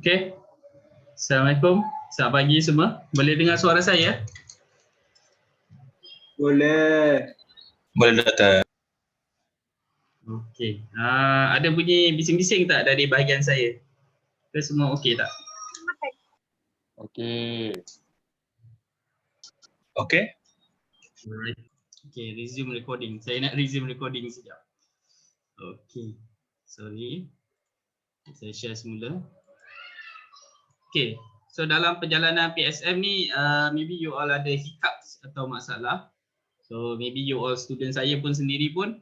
Okey. Assalamualaikum. Selamat pagi semua. Boleh dengar suara saya? Boleh. Boleh Doktor. Okey. Ada bunyi bising-bising tak dari bahagian saya? Ke semua okey tak? Okey. Okey. Alright. Okey, resume recording. Saya nak resume recording sekejap. Okey. Sorry. Saya share semula. Okey. So dalam perjalanan PSM ni, maybe you all ada hiccups atau masalah. So maybe you all student saya pun sendiri pun,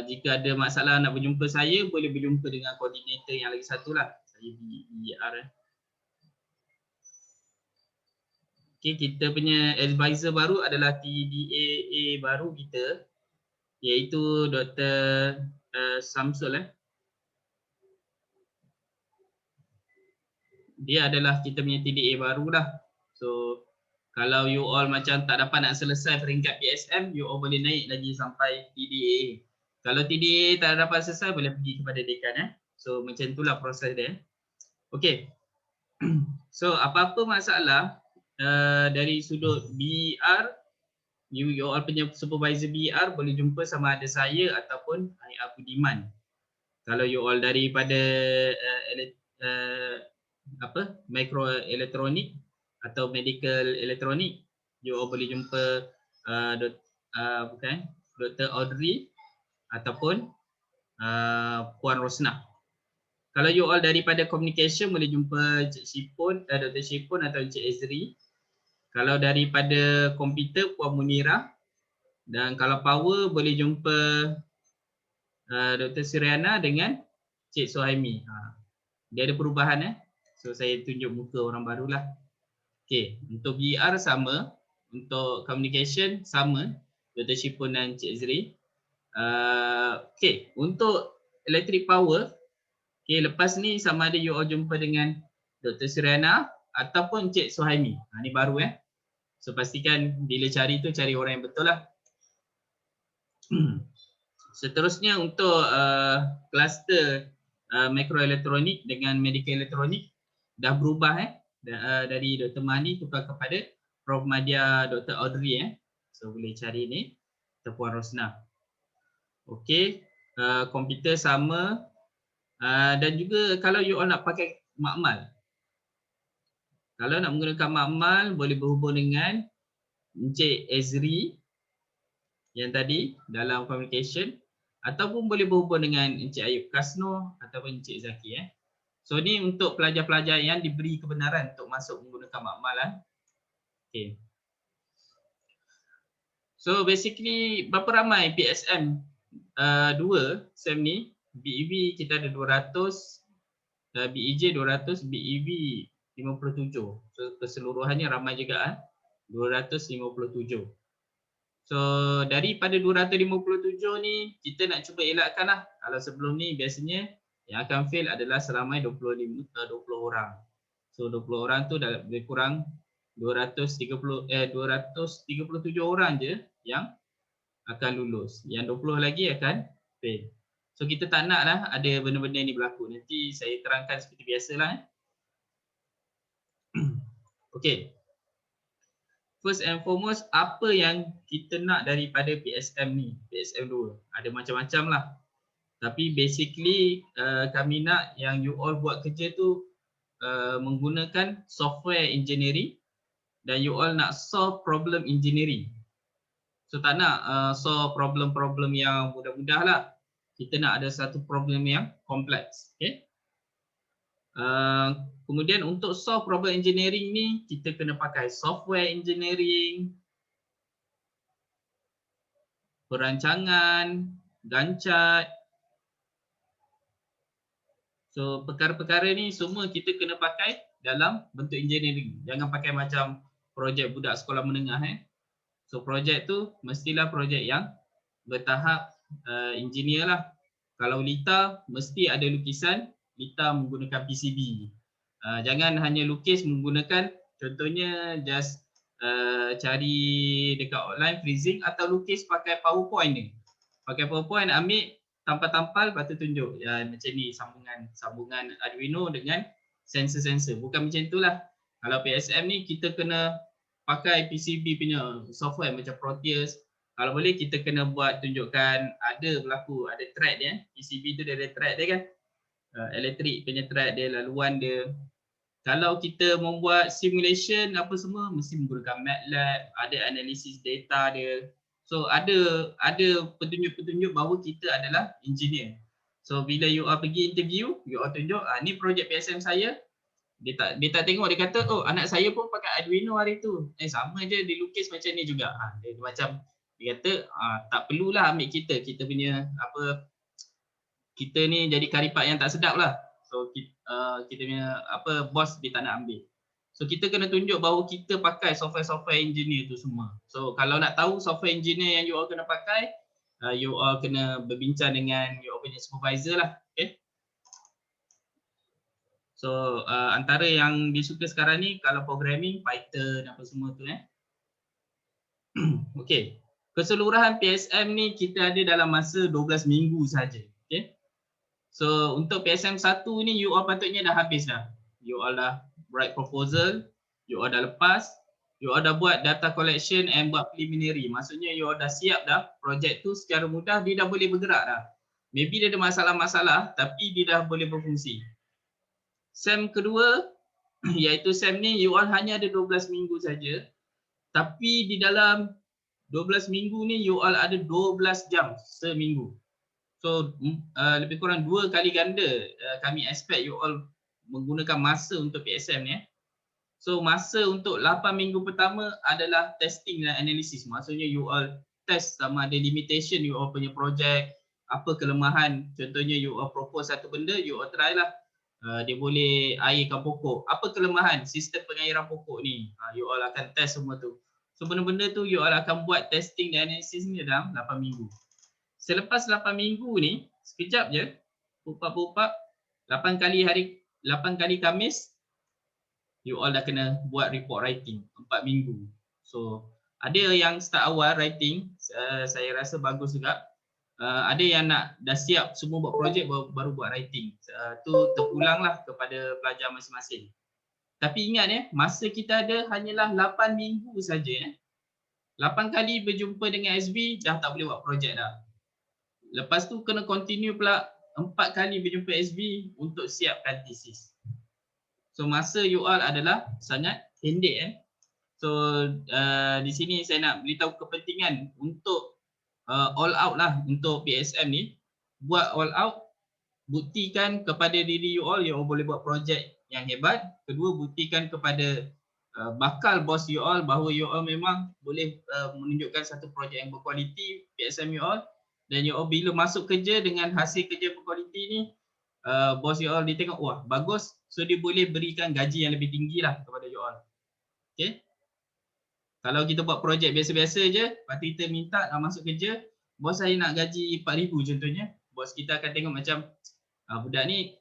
jika ada masalah nak berjumpa saya, boleh berjumpa dengan koordinator yang lagi satu lah. Saya BER. Okey, kita punya advisor baru adalah TDAA baru kita, iaitu Dr. Samsul. Dia adalah kita punya TDA baru lah. So kalau you all macam tak dapat nak selesai peringkat PSM, you all boleh naik lagi sampai TDA. Kalau TDA tak dapat selesai, boleh pergi kepada dekan. So macam itulah proses dia. Okey. So apa-apa masalah dari sudut BER, you all punya supervisor BER boleh jumpa sama ada saya ataupun IR Budiman. Kalau you all daripada mikroelektronik atau medical elektronik, you all boleh jumpa Dr. Audrey ataupun Puan Rosnah. Kalau you all daripada communication, boleh jumpa Cik Shipun, Dr. Shipun atau Cik Ezri. Kalau daripada komputer, Puan Munira. Dan kalau power, boleh jumpa Dr. Suriana dengan Cik Suhaimi. Dia ada perubahan. So saya tunjuk muka orang barulah. Okey, untuk BR sama, untuk communication sama, Dr. Shipun dan Cik Ezri. Okey, untuk electric power, okey, lepas ni sama ada you all jumpa dengan Dr. Suriana ataupun Cik Suhaimi. Ni baru So pastikan bila cari tu cari orang yang betul lah. Seterusnya untuk kluster mikroelektronik dengan medical elektronik dah berubah dari Dr. Mani tukar kepada Prof. Madya Dr. Audrey. So boleh cari ni Puan Rosnah. Okey, komputer sama, dan juga kalau you all nak pakai makmal, kalau nak menggunakan makmal boleh berhubung dengan Encik Ezri yang tadi dalam communication, ataupun boleh berhubung dengan Encik Ayub Kasno ataupun Encik Zaki. So ni untuk pelajar-pelajar yang diberi kebenaran untuk masuk menggunakan makmal. Okay. So basically berapa ramai PSM 2 SEM ni? BEB kita ada 200, BEJ 200, BEB 57. So keseluruhannya ramai juga 257. So daripada 257 ni kita nak cuba elakkan lah. Kalau sebelum ni biasanya yang akan fail adalah seramai 20 orang. So 20 orang tu dah lebih kurang 237 orang je yang akan lulus. Yang 20 lagi akan fail. So kita tak nak lah ada benda-benda ni berlaku. Nanti saya terangkan seperti biasalah. Okey. First and foremost, apa yang kita nak daripada PSM ni, PSM 2? Ada macam-macam lah. Tapi basically kami nak yang you all buat kerja tu menggunakan software engineering dan you all nak solve problem engineering. So tak nak solve problem-problem yang mudah-mudah lah. Kita nak ada satu problem yang kompleks. Okay? Kemudian untuk solve problem engineering ni kita kena pakai software engineering, perancangan, Gantt chart. So perkara-perkara ni semua kita kena pakai dalam bentuk engineering. Jangan pakai macam projek budak sekolah menengah. So projek tu mestilah projek yang bertahap engineer lah. Kalau Lita mesti ada lukisan, Lita menggunakan PCB. Jangan hanya lukis menggunakan, contohnya just cari dekat online freezing atau lukis pakai PowerPoint ni. Pakai PowerPoint ambil tampal-tampal lepas tu tunjuk. Macam ni sambungan Arduino dengan sensor-sensor. Bukan macam itulah. Kalau PSM ni kita kena pakai PCB punya software macam Proteus. Kalau boleh kita kena buat tunjukkan ada berlaku, ada thread dia. PCB tu dia ada thread dia kan. Elektrik punya thread dia, laluan dia. Kalau kita membuat simulation apa semua mesti menggunakan MATLAB, ada analisis data dia. So ada petunjuk-petunjuk bahawa kita adalah engineer. So bila you all pergi interview, you all tunjuk ni projek PSM saya. Dia tak tengok, dia kata oh anak saya pun pakai Arduino hari tu. Sama je dia lukis macam ni juga. Dia macam dia kata tak perlulah ambil kita punya apa, kita ni jadi karipat yang tak sedap lah. So kita punya apa bos dia tak nak ambil. So kita kena tunjuk bahawa kita pakai software engineer tu semua. So kalau nak tahu software engineer yang you all kena pakai, you all kena berbincang dengan you all punya supervisor lah. Okay. So antara yang disuka sekarang ni kalau programming, Python apa semua tu Okay. Keseluruhan PSM ni kita ada dalam masa 12 minggu saja. Okay. So untuk PSM 1 ni you all patutnya dah habis dah. You all dah write proposal, you all dah lepas, you all dah buat data collection and buat preliminary. Maksudnya you all dah siap dah projek tu secara mudah, dia dah boleh bergerak dah. Maybe dia ada masalah-masalah tapi dia dah boleh berfungsi. SEM kedua iaitu SEM ni you all hanya ada 12 minggu saja. Tapi di dalam 12 minggu ni you all ada 12 jam seminggu. So lebih kurang 2 kali ganda kami expect you all menggunakan masa untuk PSM ni. So masa untuk 8 minggu pertama adalah testing dan analisis. Maksudnya you all test sama ada limitation you all punya projek, apa kelemahan. Contohnya you all propose satu benda, you all try lah. Dia boleh airkan pokok. Apa kelemahan sistem pengairan pokok ni? You all akan test semua tu. So benda-benda tu you all akan buat testing dan analisis ni dalam 8 minggu. Selepas 8 minggu ni, sekejap je, pupak-pupak, 8 kali Khamis, you all dah kena buat report writing 4 minggu. So ada yang start awal writing, saya rasa bagus juga. Ada yang nak dah siap semua buat projek baru buat writing. Tu terpulanglah kepada pelajar masing-masing. Tapi ingat masa kita ada hanyalah 8 minggu saja. 8 kali berjumpa dengan SB dah tak boleh buat projek dah. Lepas tu kena continue pula 4 kali berjumpa SB untuk siapkan thesis. So masa you all adalah sangat pendek. So di sini saya nak beritahu kepentingan untuk all out lah untuk PSM ni. Buat all out, buktikan kepada diri you all boleh buat projek yang hebat. Kedua, buktikan kepada bakal bos you all bahawa you all memang boleh menunjukkan satu projek yang berkualiti PSM you all. Dan you all bila masuk kerja dengan hasil kerja berkualiti ni, bos you all dia tengok, wah bagus. So dia boleh berikan gaji yang lebih tinggi lah kepada you all. Okay. Kalau kita buat projek biasa-biasa je, lepas tu kita minta nak masuk kerja, bos saya nak gaji 4,000 contohnya. Bos kita akan tengok macam, budak ni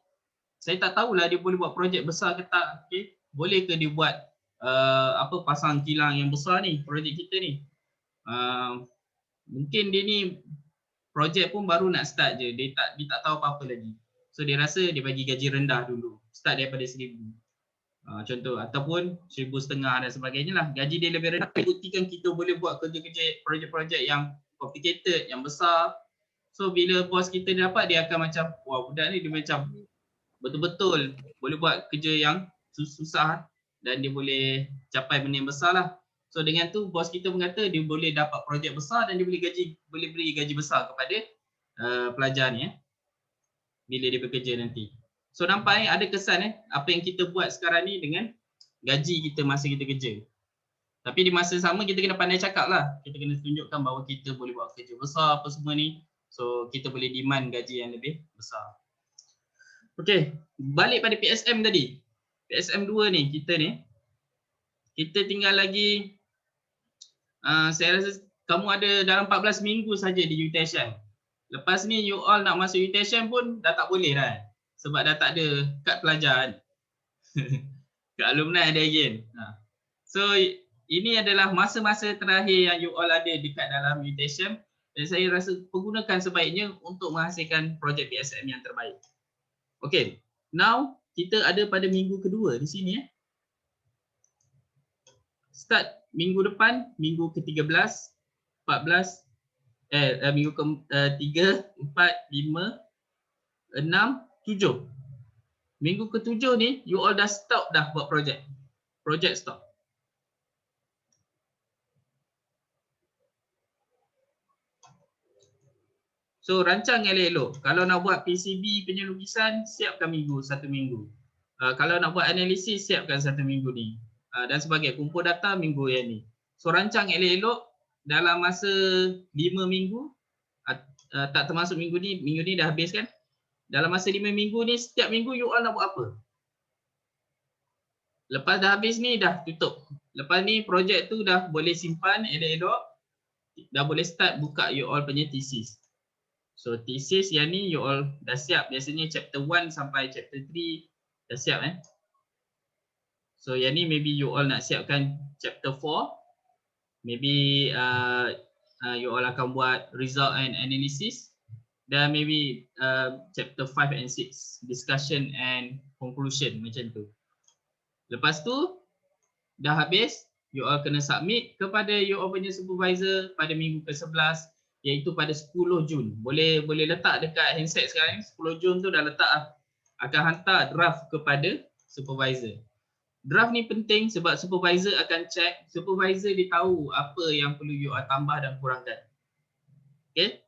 saya tak tahulah dia boleh buat projek besar ke tak. Okay. Boleh ke dia buat pasang kilang yang besar ni, projek kita ni. Mungkin dia ni projek pun baru nak start je, dia tak tahu apa-apa lagi. So dia rasa dia bagi gaji rendah dulu, start daripada 1,000. Contoh, ataupun 1,500 dan sebagainya lah. Gaji dia lebih rendah, buktikan kita boleh buat kerja-kerja projek-projek yang complicated, yang besar. So bila bos kita dapat, dia akan macam, wah budak ni dia macam betul-betul boleh buat kerja yang susah dan dia boleh capai benda yang besar lah. So dengan tu bos kita pun kata dia boleh dapat projek besar dan dia boleh beri gaji besar kepada pelajar ni bila dia bekerja nanti. So nampak ada kesan apa yang kita buat sekarang ni dengan gaji kita masa kita kerja. Tapi di masa sama kita kena pandai cakap lah. Kita kena tunjukkan bahawa kita boleh buat kerja besar apa semua ni. So kita boleh demand gaji yang lebih besar. Okay, balik pada PSM tadi. PSM 2 ni, kita tinggal lagi, saya rasa kamu ada dalam 14 minggu saja di UTASIAN. Lepas ni you all nak masuk UTASIAN pun dah tak boleh dah. Sebab dah tak ada kad pelajar kan. Kad alumni ada again. So ini adalah masa-masa terakhir yang you all ada dekat dalam UTASIAN. Dan saya rasa pergunakan sebaiknya untuk menghasilkan projek PSM yang terbaik. Okay, now kita ada pada minggu kedua di sini Start minggu depan, minggu ke-13, 14, minggu ke-3, 4, 5, 6, 7. Minggu ke-7 ni, you all dah stop dah buat projek. Projek stop. So rancang elok-elok. Kalau nak buat PCB punya lukisan, siapkan satu minggu. Kalau nak buat analisis, siapkan 1 minggu ni. Dan sebagai kumpul data minggu yang ni. So rancang elok-elok dalam masa 5 minggu, tak termasuk minggu ni dah habis kan. Dalam masa 5 minggu ni, setiap minggu you all nak buat apa? Lepas dah habis ni, dah tutup. Lepas ni projek tu dah boleh simpan elok-elok. Dah boleh start buka you all punya thesis. So thesis yang ni you all dah siap. Biasanya chapter 1 sampai chapter 3 dah siap So yang ni maybe you all nak siapkan chapter 4. Maybe you all akan buat result and analysis. Dan maybe chapter 5 and 6 discussion and conclusion macam tu. Lepas tu dah habis, you all kena submit kepada you all punya supervisor pada minggu ke-11 iaitu pada 10 Jun. Boleh letak dekat handset sekarang. 10 Jun tu dah letak akan hantar draft kepada supervisor. Draft ni penting sebab supervisor akan check, supervisor dia tahu apa yang perlu you all tambah dan kurangkan. Okay?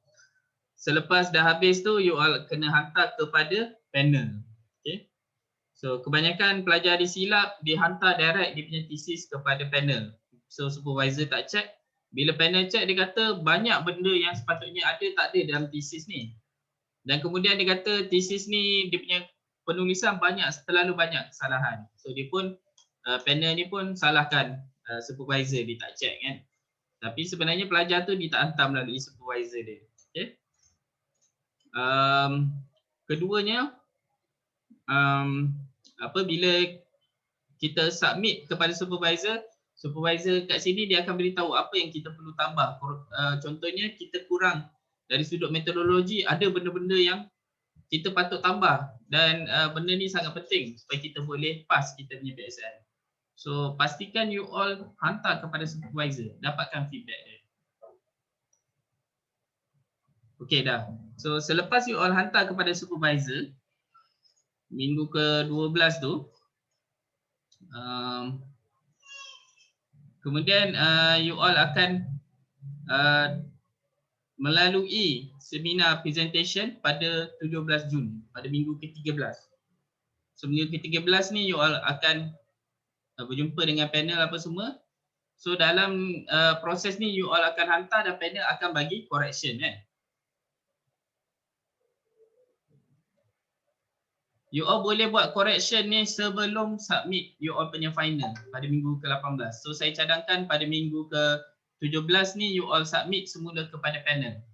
Selepas dah habis tu you all kena hantar kepada panel. Okay? So kebanyakan pelajar di silap dihantar direct dia punya thesis kepada panel. So supervisor tak check. Bila panel check dia kata banyak benda yang sepatutnya ada tak ada dalam thesis ni. Dan kemudian dia kata thesis ni dia punya penulisan terlalu banyak kesalahan. So dia pun panel ni pun salahkan supervisor, dia tak check kan. Tapi sebenarnya pelajar tu dia tak hantar melalui supervisor dia. Okay. Keduanya bila kita submit kepada supervisor, supervisor kat sini dia akan beritahu apa yang kita perlu tambah. Contohnya kita kurang dari sudut metodologi, ada benda-benda yang kita patut tambah dan benda ni sangat penting supaya kita boleh pass kita punya PSN. So pastikan you all hantar kepada supervisor, dapatkan feedback dia. Okey dah. So selepas you all hantar kepada supervisor, minggu ke-12 tu, kemudian you all akan melalui seminar presentation pada 17 Jun, pada minggu ke-13. So minggu ke-13 ni you all akan berjumpa dengan panel apa semua. So dalam proses ni you all akan hantar dan panel akan bagi correction You all boleh buat correction ni sebelum submit you all punya final pada minggu ke-18. So saya cadangkan pada minggu ke-17 ni you all submit semula kepada panel.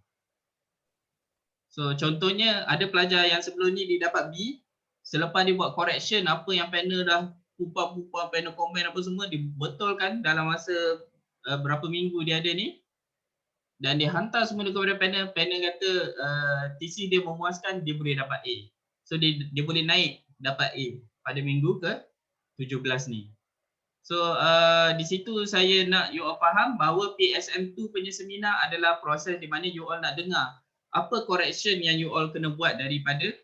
So contohnya ada pelajar yang sebelum ni dia dapat B, selepas dia buat correction apa yang panel dah pupa panel komen apa semua dibetulkan dalam masa berapa minggu dia ada ni. Dan dia hantar semula kepada panel, panel kata TC dia memuaskan, dia boleh dapat A. So dia boleh naik dapat A pada minggu ke-17 ni. So di situ saya nak you all faham bahawa PSM2 punya seminar adalah proses di mana you all nak dengar apa correction yang you all kena buat daripada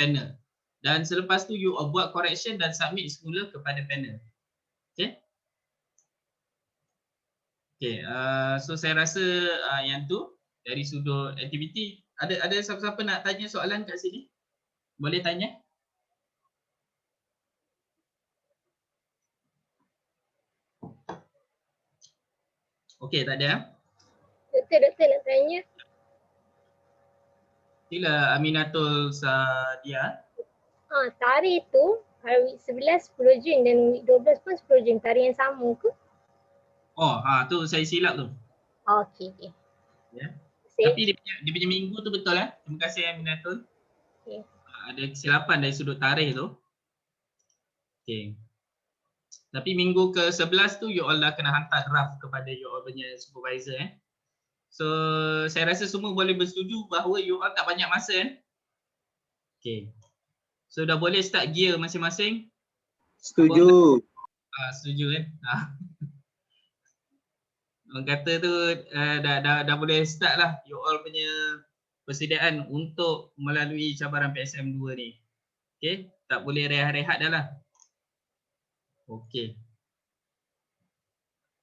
panel. Dan selepas tu you all buat correction dan submit semula kepada panel. Okay? Okay, so saya rasa yang tu dari sudut aktiviti. Ada siapa-siapa nak tanya soalan kat sini? Boleh tanya? Okey, tak ada? Doktor nak tanya. Sila Aminatul Sadia. Tarikh tu hari week 11 10 Jun dan week 12 pun 10 Jun. Tarikh yang sama ke? Oh, tu saya silap tu. Okey. Ya. Tapi dia punya minggu tu betul Terima kasih Aminatul. Okey. Ada kesilapan dari sudut tarikh tu. Okey. Tapi minggu ke-11 tu you all dah kena hantar draft kepada you all punya supervisor So saya rasa semua boleh bersetuju bahawa you all tak banyak masa Okey. So dah boleh start gear masing-masing? Setuju. Setuju kan? Orang kata tu dah boleh start lah you all punya persediaan untuk melalui cabaran PSM 2 ni. Okay, tak boleh rehat-rehat dah lah. Okay.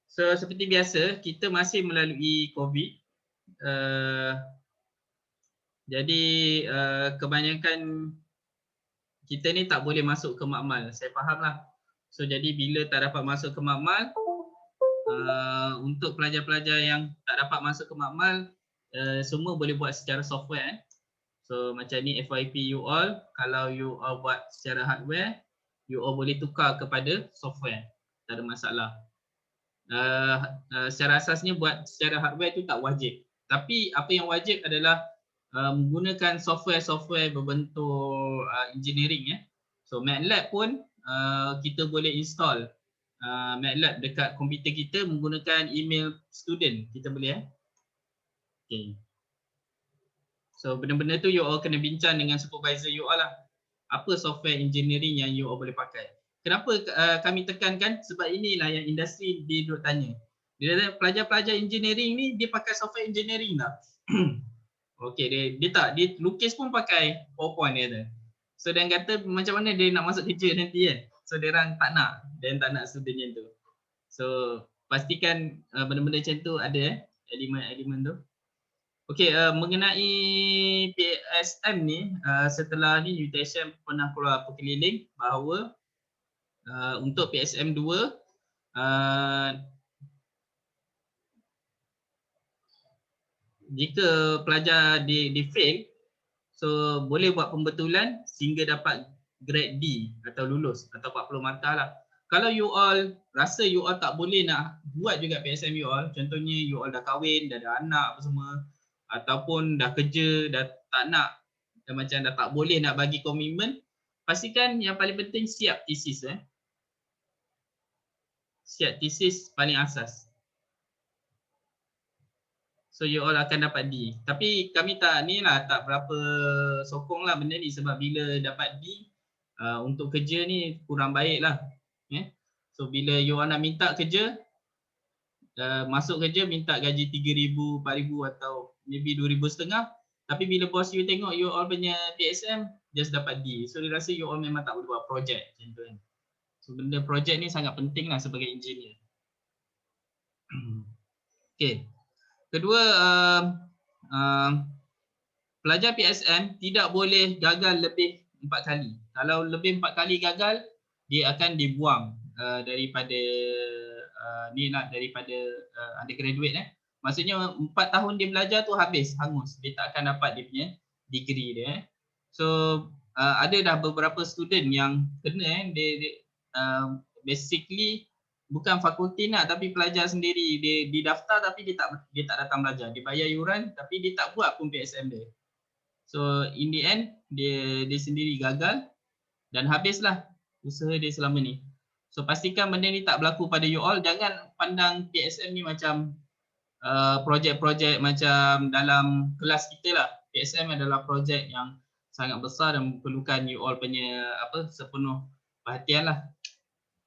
So seperti biasa, kita masih melalui COVID. Jadi kebanyakan kita ni tak boleh masuk ke makmal. Saya faham lah. So jadi bila tak dapat masuk ke makmal, untuk pelajar-pelajar yang tak dapat masuk ke makmal, semua boleh buat secara software. So macam ni FYP you all, kalau you all buat secara hardware, you all boleh tukar kepada software. Tak ada masalah. Secara asasnya buat secara hardware tu tak wajib. Tapi apa yang wajib adalah menggunakan software-software berbentuk engineering. So MATLAB pun kita boleh install MATLAB dekat komputer kita menggunakan email student. Kita boleh Okay. So benda-benda tu you all kena bincang dengan supervisor you all lah. Apa software engineering yang you all boleh pakai. Kenapa kami tekankan? Sebab inilah yang industri dia duk tanya. Dia pelajar-pelajar engineering ni dia pakai software engineering lah. Okay, dia lukis pun pakai PowerPoint dia tu. So dia kata macam mana dia nak masuk kerja nanti kan. So dia orang tak nak. Dia tak nak student yang tu. So pastikan benda-benda macam tu ada elemen-elemen tu. Okay, mengenai PSM ni, setelah ni UTSM pernah keluar perkeliling bahawa untuk PSM 2 jika pelajar di fail, so boleh buat pembetulan sehingga dapat grade D atau lulus atau 40 markah lah. Kalau you all rasa you all tak boleh nak buat juga PSM you all, contohnya you all dah kahwin, dah ada anak apa semua, ataupun dah kerja, dah tak nak, dah macam dah tak boleh nak bagi komitmen, pastikan yang paling penting siap tesis. Siap tesis paling asas. So you all akan dapat D. Tapi kami tak berapa sokong lah benda ni sebab bila dapat D untuk kerja ni kurang baik lah. So bila you all nak minta kerja, masuk kerja minta gaji 3,000, 4,000 atau maybe 2,500. Tapi bila bos you tengok you all punya PSM just dapat D. So dia rasa you all memang tak boleh buat projek macam tu kan. So benda projek ni sangat penting lah sebagai engineer. Okay. Kedua, pelajar PSM tidak boleh gagal lebih 4 kali. Kalau lebih 4 kali gagal, dia akan dibuang daripada undergraduate. Maksudnya 4 tahun dia belajar tu habis, hangus. Dia tak akan dapat dia punya degree dia. So ada dah beberapa student yang kena basically bukan fakulti nak tapi pelajar sendiri, dia daftar tapi dia tak datang belajar. Dia bayar yuran tapi dia tak buat pun PSM dia. So in the end dia sendiri gagal dan habislah usaha dia selama ni. So pastikan benda ni tak berlaku pada you all. Jangan pandang PSM ni macam projek-projek macam dalam kelas kita lah. PSM adalah projek yang sangat besar dan memerlukan you all punya sepenuh perhatian lah.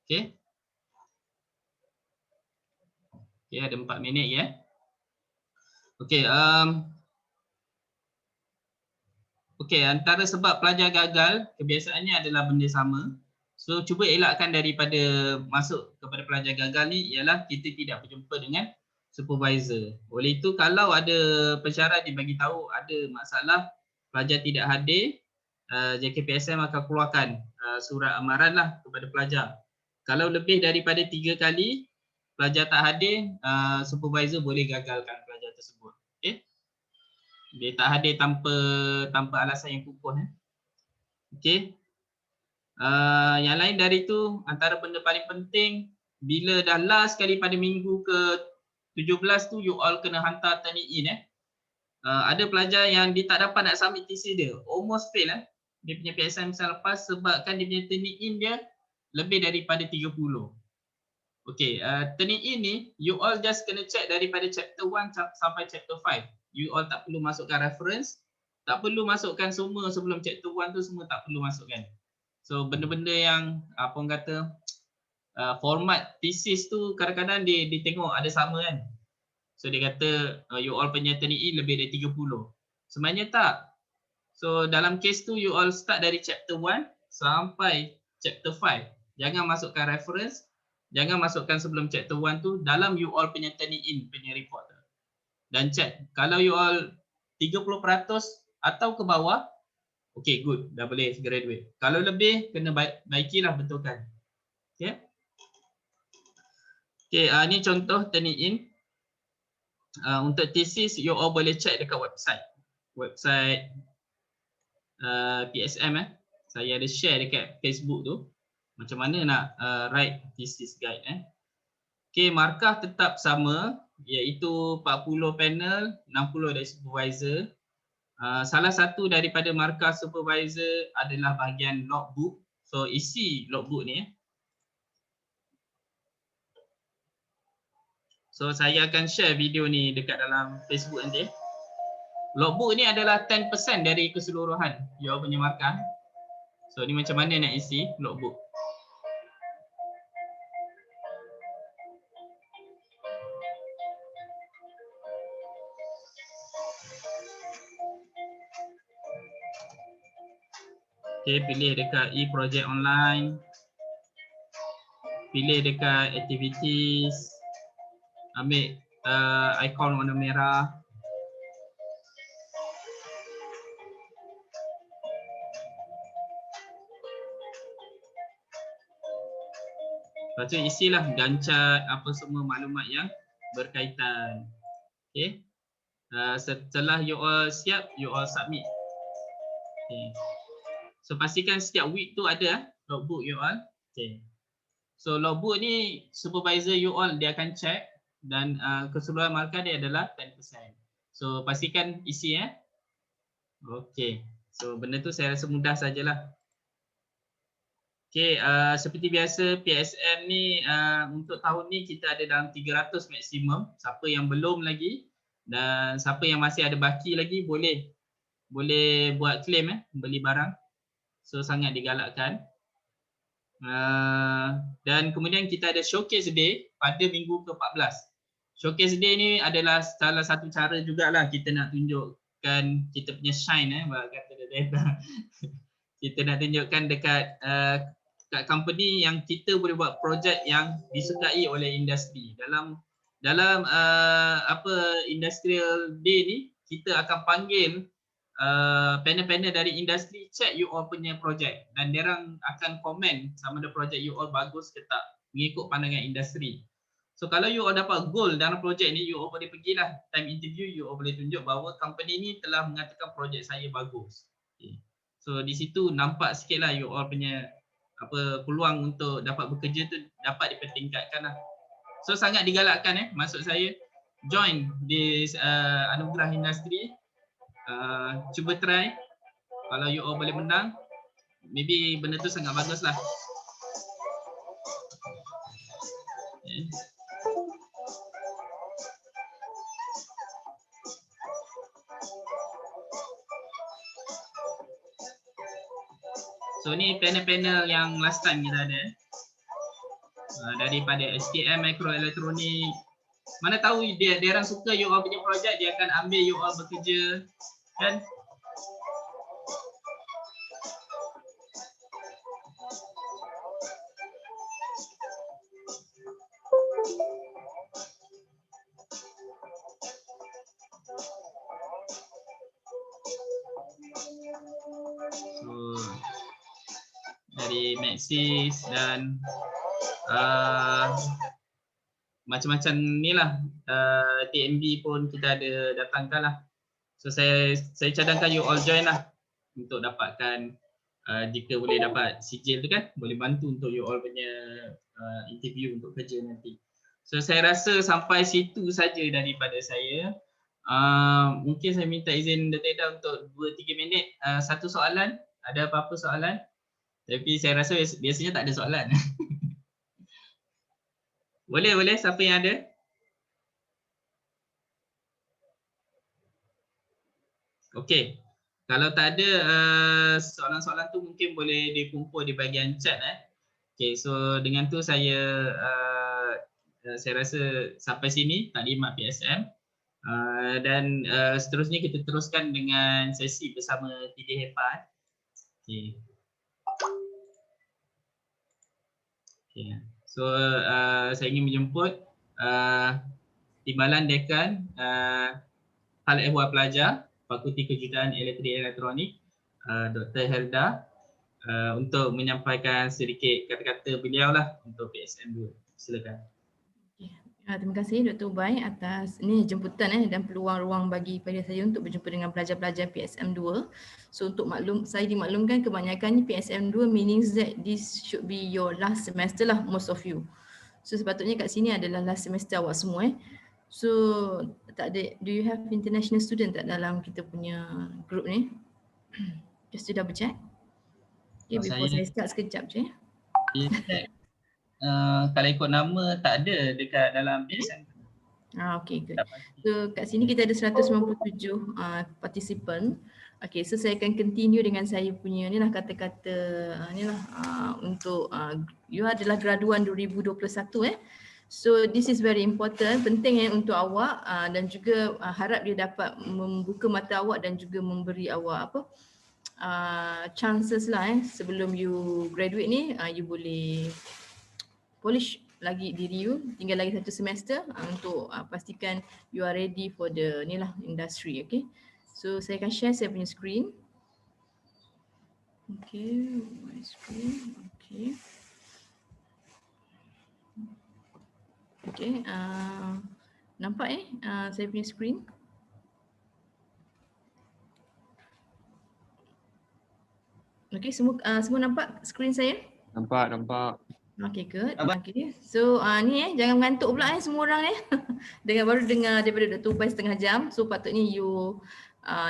Okay. Okay, ada 4 minit ya. Okay, antara sebab pelajar gagal, kebiasaannya adalah benda sama. So cuba elakkan daripada masuk kepada pelajar gagal ni ialah kita tidak berjumpa dengan supervisor. Oleh itu kalau ada pensyarah dibagi tahu ada masalah pelajar tidak hadir, JKPSM akan keluarkan surat amaran lah kepada pelajar. Kalau lebih daripada 3 kali pelajar tak hadir, supervisor boleh gagalkan pelajar tersebut. Okay? Dia tak hadir tanpa alasan yang kukuh. Okay? Yang lain dari itu, antara benda paling penting, bila dah last kali pada minggu ke-17 tu, you all kena hantar Turnitin. Ada pelajar yang dia tak dapat nak submit thesis dia, almost fail. Dia punya PSM lepas sebabkan dia punya Turnitin dia lebih daripada 30. Okay, Turnitin ni you all just kena check daripada chapter 1 sampai chapter 5. You all tak perlu masukkan reference, tak perlu masukkan semua sebelum chapter 1 tu, semua tak perlu masukkan. So benda-benda yang apa orang kata format thesis tu kadang-kadang dia tengok ada sama kan. So dia kata you all punya Turnitin lebih dari 30. Sebenarnya tak. So dalam case tu you all start dari chapter 1 sampai chapter 5. Jangan masukkan reference, jangan masukkan sebelum chapter 1 tu dalam you all punya Turnitin punya report tu. Dan check kalau you all 30% atau ke bawah, okay good, dah boleh graduate. Kalau lebih kena baikilah betulkan. Okay. Okay, ni contoh Turnitin. Untuk thesis you all boleh check dekat website PSM saya ada share dekat Facebook tu macam mana nak write thesis guide Okay, markah tetap sama iaitu 40 panel, 60 dari supervisor. Salah satu daripada markah supervisor adalah bahagian logbook. So isi logbook ni So saya akan share video ni dekat dalam Facebook nanti. Logbook ni adalah 10% dari keseluruhan you punya markah. So ni macam mana nak isi logbook. Okay, pilih dekat e-project online. Pilih dekat activities. Ambil icon warna merah. Lepas tu isilah gancat apa semua maklumat yang berkaitan. Okay. Setelah you all siap, you all submit. Okay. So pastikan setiap week tu ada logbook you all. Okay. So logbook ni supervisor you all dia akan check dan keseluruhan markah dia adalah 10%. So pastikan isi Okay. So benda tu saya rasa mudah sajalah. Okay, seperti biasa PSM ni untuk tahun ni kita ada dalam 300 maksimum. Siapa yang belum lagi dan siapa yang masih ada baki lagi boleh buat claim beli barang. So sangat digalakkan. Dan kemudian kita ada showcase day pada minggu ke-14. Showcase day ni adalah salah satu cara jugalah kita nak tunjukkan kita punya shine kata dia. Kita nak tunjukkan dekat kat company yang kita boleh buat projek yang disukai oleh industri. Dalam industrial day ni kita akan panggil panel-panel dari industri check you all punya projek dan diorang akan komen sama ada projek you all bagus ke tak mengikut pandangan industri. So kalau you all dapat goal dalam projek ni, you all boleh pergilah time interview, you all boleh tunjuk bahawa company ni telah mengatakan projek saya bagus. Okay. So di situ nampak sikitlah you all punya peluang untuk dapat bekerja tu dapat dipertingkatkan lah. So sangat digalakkan maksud saya join di anugerah industri. Cuba try. Kalau you all boleh menang, maybe benda tu sangat bagus lah. Okay. So ni panel-panel yang last time kita ada daripada STM, mikroelektronik. Mana tahu dia orang suka you all punya projek, dia akan ambil you all bekerja kan. So dari Maxis dan macam-macam ni lah, TMB pun kita ada datangkan lah. So saya cadangkan you all join lah untuk dapatkan jika boleh dapat sijil tu kan, boleh bantu untuk you all punya interview untuk kerja nanti. So saya rasa sampai situ saja daripada saya. Mungkin saya minta izin Datuk Ida untuk 2-3 minit satu soalan. Ada apa-apa soalan? Tapi saya rasa biasanya tak ada soalan. Boleh, siapa yang ada? Okey. Kalau tak ada soalan-soalan tu mungkin boleh dikumpul di bahagian chat Okay, so dengan tu saya rasa sampai sini taklimat PSM. Dan seterusnya kita teruskan dengan sesi bersama TJ HEPA. Okay. Okay. So saya ingin menjemput Timbalan Dekan Hal Ehwal Pelajar Fakulti Kejuruteraan Elektrik Elektronik Dr. Helda untuk menyampaikan sedikit kata-kata beliau lah untuk PSM 2. Silakan. Terima kasih Dr. Ubay atas ni jemputan dan peluang ruang bagi pada saya untuk berjumpa dengan pelajar-pelajar PSM 2. So untuk saya dimaklumkan kebanyakan PSM 2 means that this should be your last semester lah, most of you. So sepatutnya kat sini adalah last semester awak semua So tak ada, do you have international student tak dalam kita punya group ni? Just to double check. Okay, before saya start sekejap je. Kalau ikut nama tak ada dekat dalam PSM. Okay, good. So kat sini kita ada 197 participant. Okay, so saya akan continue dengan saya punya ni lah kata-kata ni lah untuk you adalah graduan 2021 So this is very important, penting untuk awak dan juga harap dia dapat membuka mata awak dan juga memberi awak chances lah sebelum you graduate ni you boleh polish lagi diri you, tinggal lagi satu semester untuk pastikan you are ready for the ni lah industry. Okay, so saya akan share saya punya screen. Okay, my screen. Okay. Okay, nampak saya punya screen? Okay, semua nampak screen saya? Nampak. Okay, good. Okay, so ni jangan mengantuk pula semua orang baru dengar daripada Dr. Ubay setengah jam. So patutnya you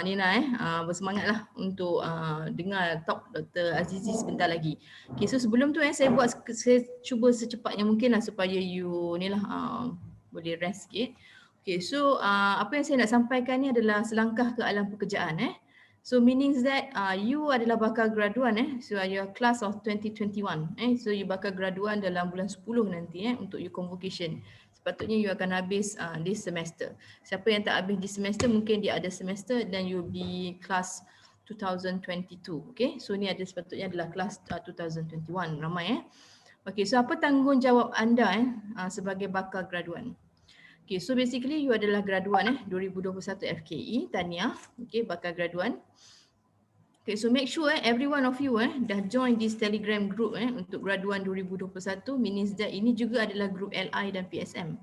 ni lah bersemangat lah untuk dengar talk Dr. Azizi sebentar lagi. Okay, so sebelum tu saya cuba secepatnya mungkin lah supaya you ni lah boleh rest sikit. Okay, so apa yang saya nak sampaikan ni adalah selangkah ke alam pekerjaan So meaning that you adalah bakal graduan so you are class of 2021 so you bakal graduan dalam bulan 10 nanti untuk you convocation. Sepatutnya you akan habis this semester. Siapa yang tak habis this semester mungkin dia ada semester dan you be class 2022. Okay, so ni ada sepatutnya adalah class 2021 ramai Okay, so apa tanggungjawab anda sebagai bakal graduan? Okay, so basically you adalah graduan 2021 FKE, tahniah. Okay, bakal graduan. Okay, so make sure every one of you dah join this Telegram group untuk graduan 2021, means that ini juga adalah group LI dan PSM.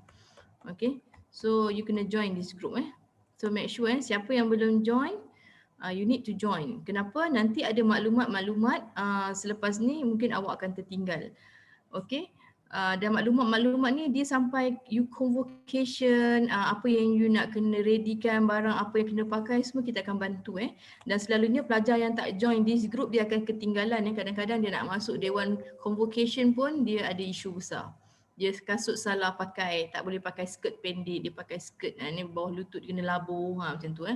Okay, so you kena join this group So make sure siapa yang belum join, you need to join. Kenapa? Nanti ada maklumat-maklumat selepas ni mungkin awak akan tertinggal. Okay. Dan maklumat-maklumat ni dia sampai you convocation, apa yang you nak kena readykan, barang apa yang kena pakai, semua kita akan bantu Dan selalunya pelajar yang tak join this group dia akan ketinggalan kadang-kadang dia nak masuk dewan convocation pun dia ada isu besar. Dia kasut salah pakai, tak boleh pakai skirt pendek, dia pakai skirt ni bawah lutut kena labur macam tu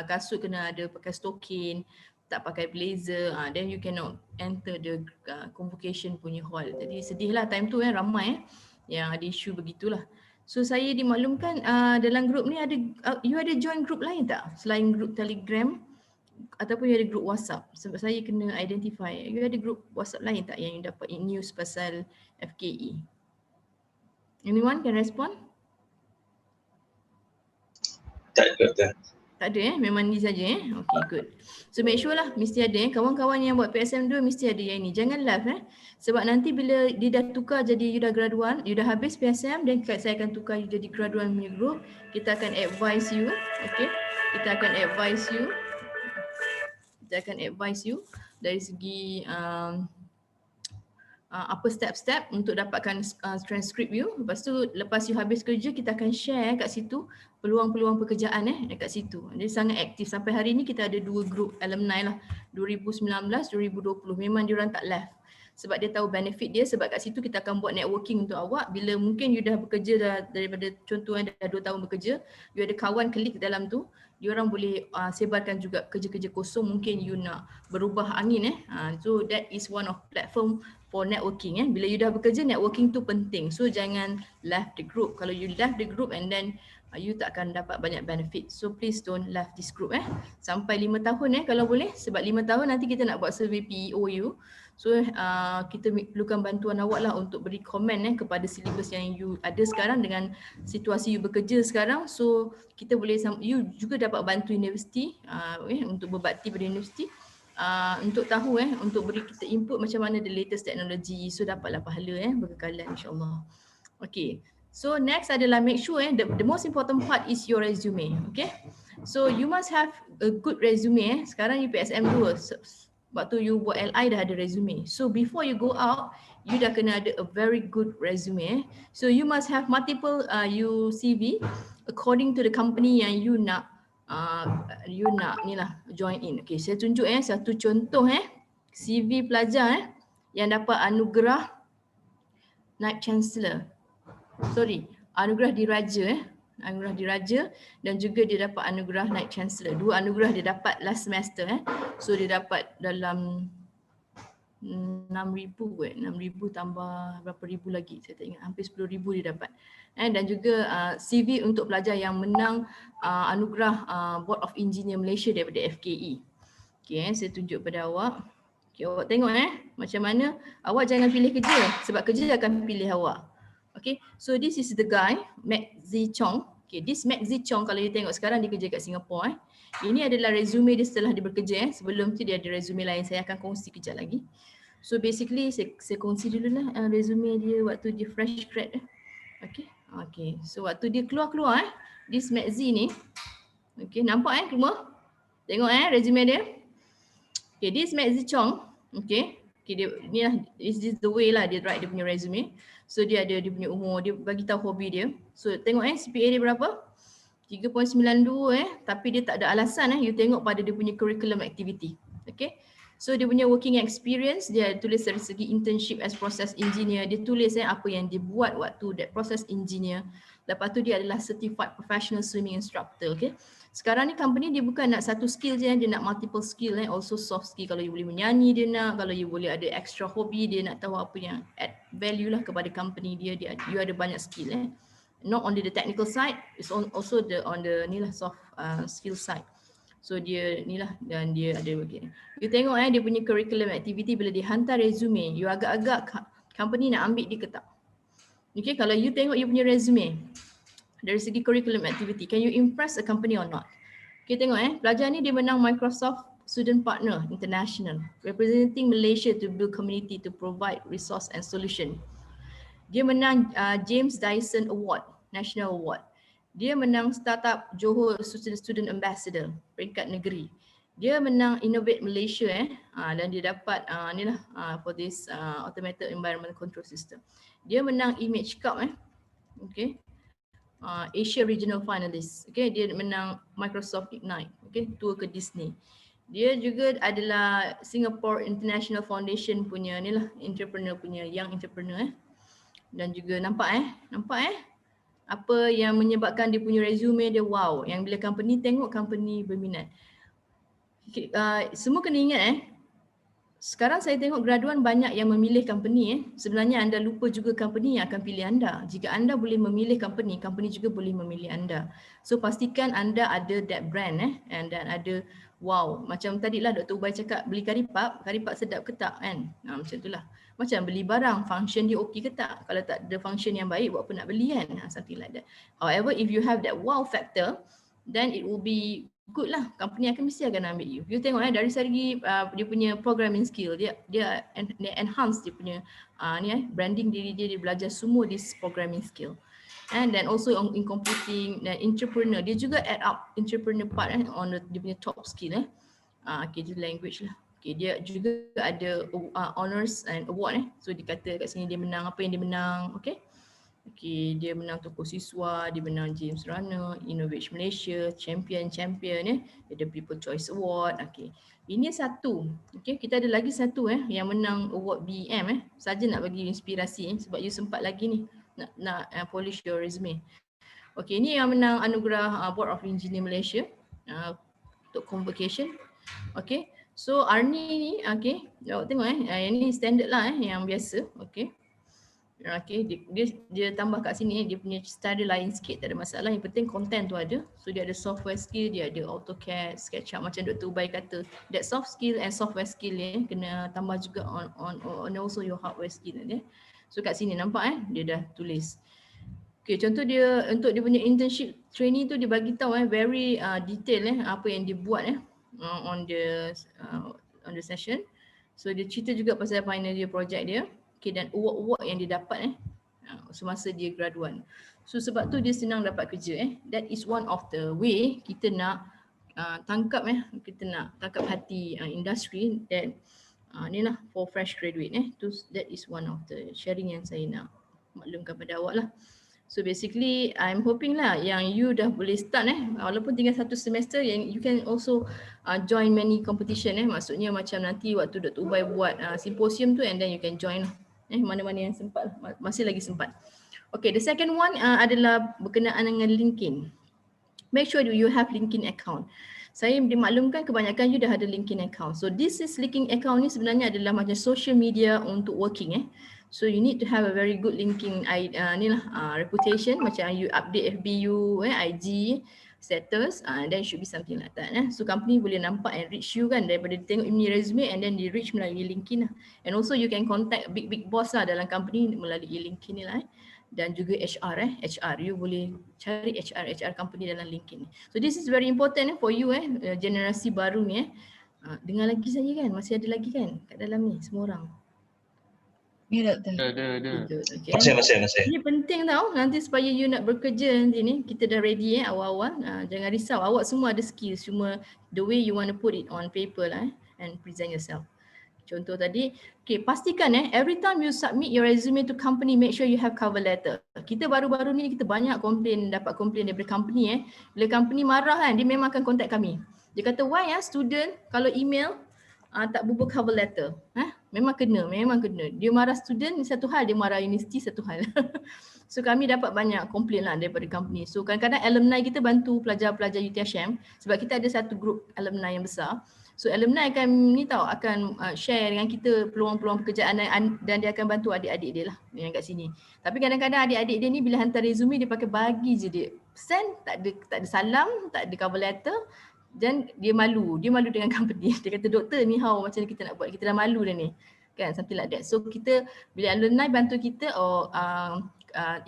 Kasut kena ada pakai stokin, tak pakai blazer, then you cannot enter the convocation punya hall. Jadi sedihlah time tu ramai yang ada isu begitulah. So saya dimaklumkan dalam group ni ada you ada join group lain tak selain group Telegram ataupun you ada group WhatsApp? Sebab saya kena identify you ada group WhatsApp lain tak yang you dapat news pasal FKE? Anyone can respond? Tak ada. Tak ada memang ni saja Okay, good. So make sure lah mesti ada kawan-kawan yang buat PSM 2 mesti ada yang ni. Jangan live sebab nanti bila dia dah tukar jadi you dah graduan, you dah habis PSM, dan saya akan tukar you jadi graduan punya group. Kita akan advise you, okay? Kita akan advise you dari segi apa step-step untuk dapatkan transcript you. Lepas tu lepas you habis kerja kita akan share kat situ peluang-peluang pekerjaan dekat situ. Dia sangat aktif. Sampai hari ni kita ada 2 group alumni lah. 2019, 2020. Memang diorang tak left. sebab dia tahu benefit dia, sebab kat situ kita akan buat networking untuk awak. Bila mungkin you dah bekerja dah daripada contoh dah 2 tahun bekerja, you ada kawan klik dalam tu, diorang boleh sebarkan juga kerja-kerja kosong, mungkin you nak berubah angin so that is one of platform for networking Bila you dah bekerja, networking tu penting. So jangan left the group. Kalau you left the group and then you tak akan dapat banyak benefit. So please don't left this group sampai 5 tahun kalau boleh, sebab 5 tahun nanti kita nak buat survey PEO you. So kita perlukan bantuan awak lah untuk beri komen kepada silibus yang you ada sekarang dengan situasi you bekerja sekarang. So kita boleh, you juga dapat bantu universiti untuk berbakti pada universiti untuk tahu untuk beri kita input macam mana the latest technology. So dapatlah pahala berkekalan insyaAllah. Okay. So next adalah make sure the most important part is your resume. Okay. So you must have a good resume Sekarang you PSM 2. Waktu you buat LI dah ada resume. So before you go out, you dah kena ada a very good resume. So you must have multiple you CV according to the company yang you nak ni lah join in. Okay, saya tunjuk satu contoh CV pelajar yang dapat anugerah Knight Chancellor. Anugerah Diraja anugerah Diraja dan juga dia dapat anugerah Knight Chancellor. 2 anugerah dia dapat last semester So dia dapat dalam 6,000 tambah berapa ribu lagi, saya tak ingat, hampir 10,000 dia dapat. Dan juga CV untuk pelajar yang menang anugerah Board of Engineer Malaysia daripada FKE. Okay, saya tunjuk pada awak. Okay, awak tengok macam mana. Awak jangan pilih kerja sebab kerja akan pilih awak. Okay, so this is the guy, Mac Z Chong. Okay, this Mac Z Chong kalau you tengok sekarang dia kerja kat Singapore. Ini adalah resume dia setelah dia bekerja. Sebelum tu dia ada resume lain, saya akan kongsi kejap lagi. So basically saya kongsi dulu lah resume dia waktu dia fresh grad. Okay, so waktu dia keluar this Mac Z ni. Okay, nampak semua? Tengok resume dia. Okay, this Mac Z Chong. Okay, dia ni lah, this is the way lah dia write dia punya resume. So dia ada dia punya umur, dia bagi tahu hobi dia. So tengok CPA dia berapa? 3.92 tapi dia tak ada alasan you tengok pada dia punya curriculum activity. Okay. So dia punya working experience, dia tulis dari segi internship as process engineer, dia tulis apa yang dia buat waktu that process engineer. Lepas tu dia adalah certified professional swimming instructor. Okay. Sekarang ni company dia bukan nak satu skill je, dia nak multiple skill also soft skill. Kalau you boleh menyanyi dia nak, kalau you boleh ada extra hobby, dia nak tahu apa yang add value lah kepada company dia, you ada banyak skill Not only the technical side, it's also on the ni lah soft skill side. So dia ni lah, dan dia ada begini. You tengok dia punya curriculum activity bila dia hantar resume, you agak-agak company nak ambil dia ke tak. Okay, kalau you tengok you punya resume dari segi curriculum activity, can you impress a company or not? Okay, tengok pelajar ni dia menang Microsoft Student Partner International, representing Malaysia to build community to provide resource and solution. Dia menang James Dyson Award, National Award. Dia menang Startup Johor Student Ambassador, peringkat negeri. Dia menang Innovate Malaysia dan dia dapat ni lah for this automated environment control system. Dia menang Image Cup okay. Asia Regional Finalist. Okay, dia menang Microsoft Ignite. Okay, tour ke Disney. Dia juga adalah Singapore International Foundation punya ni lah, entrepreneur punya, young entrepreneur Dan juga nampak apa yang menyebabkan dia punya resume dia wow, yang bila company tengok, company berminat. Okay, semua kena ingat sekarang saya tengok graduan banyak yang memilih company sebenarnya anda lupa juga company yang akan pilih anda. Jika anda boleh memilih company, company juga boleh memilih anda. So pastikan anda ada that brand dan ada wow. Macam tadi lah Dr. Ubay cakap beli karipap sedap ke tak macam itulah. Macam beli barang, function dia okey ke tak? Kalau tak ada function yang baik, buat apa nak beli something like that. However, if you have that wow factor, then it will be good lah, company mesti akan ambil you. You tengok dari segi dia punya programming skill, dia enhance dia punya branding diri dia belajar semua this programming skill. And then also in computing dan entrepreneur, dia juga add up entrepreneur part on dia punya top skill okay, dia language lah. Okay, dia juga ada honors and award so dia kata kat sini dia menang apa yang dia menang, okay. Okay, dia menang Tokoh Siswa, dia menang James Runner, Innovate Malaysia, champion dia ada People Choice Award. Okay, ini satu. Okay, kita ada lagi satu yang menang award BEM saja nak bagi inspirasi sebab you sempat lagi ni nak polish your resume. Okay, ini yang menang anugerah Board of Engineer Malaysia untuk convocation. Okay, so Arnie ni, okay, tengok yang ni standard lah yang biasa. Okay. Okay, dia tambah kat sini dia punya style lain sikit, tak ada masalah. Yang penting content tu ada. So dia ada software skill, dia ada AutoCAD, SketchUp macam Dr. Ubay kata. That soft skill and software skill kena tambah juga on also your hardware skill So kat sini nampak dia dah tulis. Okay, contoh dia untuk dia punya internship training tu dia bagi tahu very detail apa yang dia buat on the session. So dia cerita juga pasal final year project dia. Okay, dan award-award yang dia dapat semasa dia graduan. So sebab tu dia senang dapat kerja That is one of the way kita nak tangkap kita nak tangkap hati industri dan ni lah for fresh graduate that is one of the sharing yang saya nak maklumkan pada awak lah. So basically I'm hoping lah yang you dah boleh start walaupun tinggal satu semester yang you can also join many competition maksudnya macam nanti waktu Dr. Ubay buat symposium tu and then you can join mana-mana yang sempat lah. Masih lagi sempat. Okay, the second one adalah berkenaan dengan LinkedIn. Make sure you have LinkedIn account. Saya dimaklumkan kebanyakan you dah ada LinkedIn account. So this is LinkedIn account ni sebenarnya adalah macam social media untuk working So you need to have a very good LinkedIn reputation, macam you update FB you, IG, status, then should be something like that. So company boleh nampak and reach you kan daripada tengok ini resume and then di reach melalui LinkedIn lah. And also you can contact big boss lah dalam company melalui LinkedIn ni lah. Dan juga HR you boleh cari HR company dalam LinkedIn. So this is very important for you generasi baru ni dengar lagi saya kan, masih ada lagi kan kat dalam ni semua orang. Ya, Doktor. Ada. Okay. Masih. Ini penting tau nanti supaya you nak bekerja nanti ni kita dah ready awal-awal. Jangan risau, awak semua ada skill, cuma the way you want to put it on paper lah and present yourself. Contoh tadi, okay, pastikan every time you submit your resume to company, make sure you have cover letter. Kita baru-baru ni kita banyak dapat komplain daripada company bila company marah kan, dia memang akan contact kami. Dia kata why student kalau email tak bubuh cover letter. Memang kena. Dia marah student satu hal, dia marah universiti satu hal. So kami dapat banyak komplain lah daripada company. So kadang-kadang alumni kita bantu pelajar-pelajar UTHM sebab kita ada satu group alumni yang besar. So alumni akan share dengan kita peluang-peluang pekerjaan dan dia akan bantu adik-adik dia lah yang kat sini. Tapi kadang-kadang adik-adik dia ni bila hantar resume dia pakai bagi je dia. Send tak ada salam, tak ada cover letter dan dia malu dengan company. Dia kata doktor ni how macam kita nak buat, kita dah malu dah ni. Kan something like that. So kita bila alumni bantu kita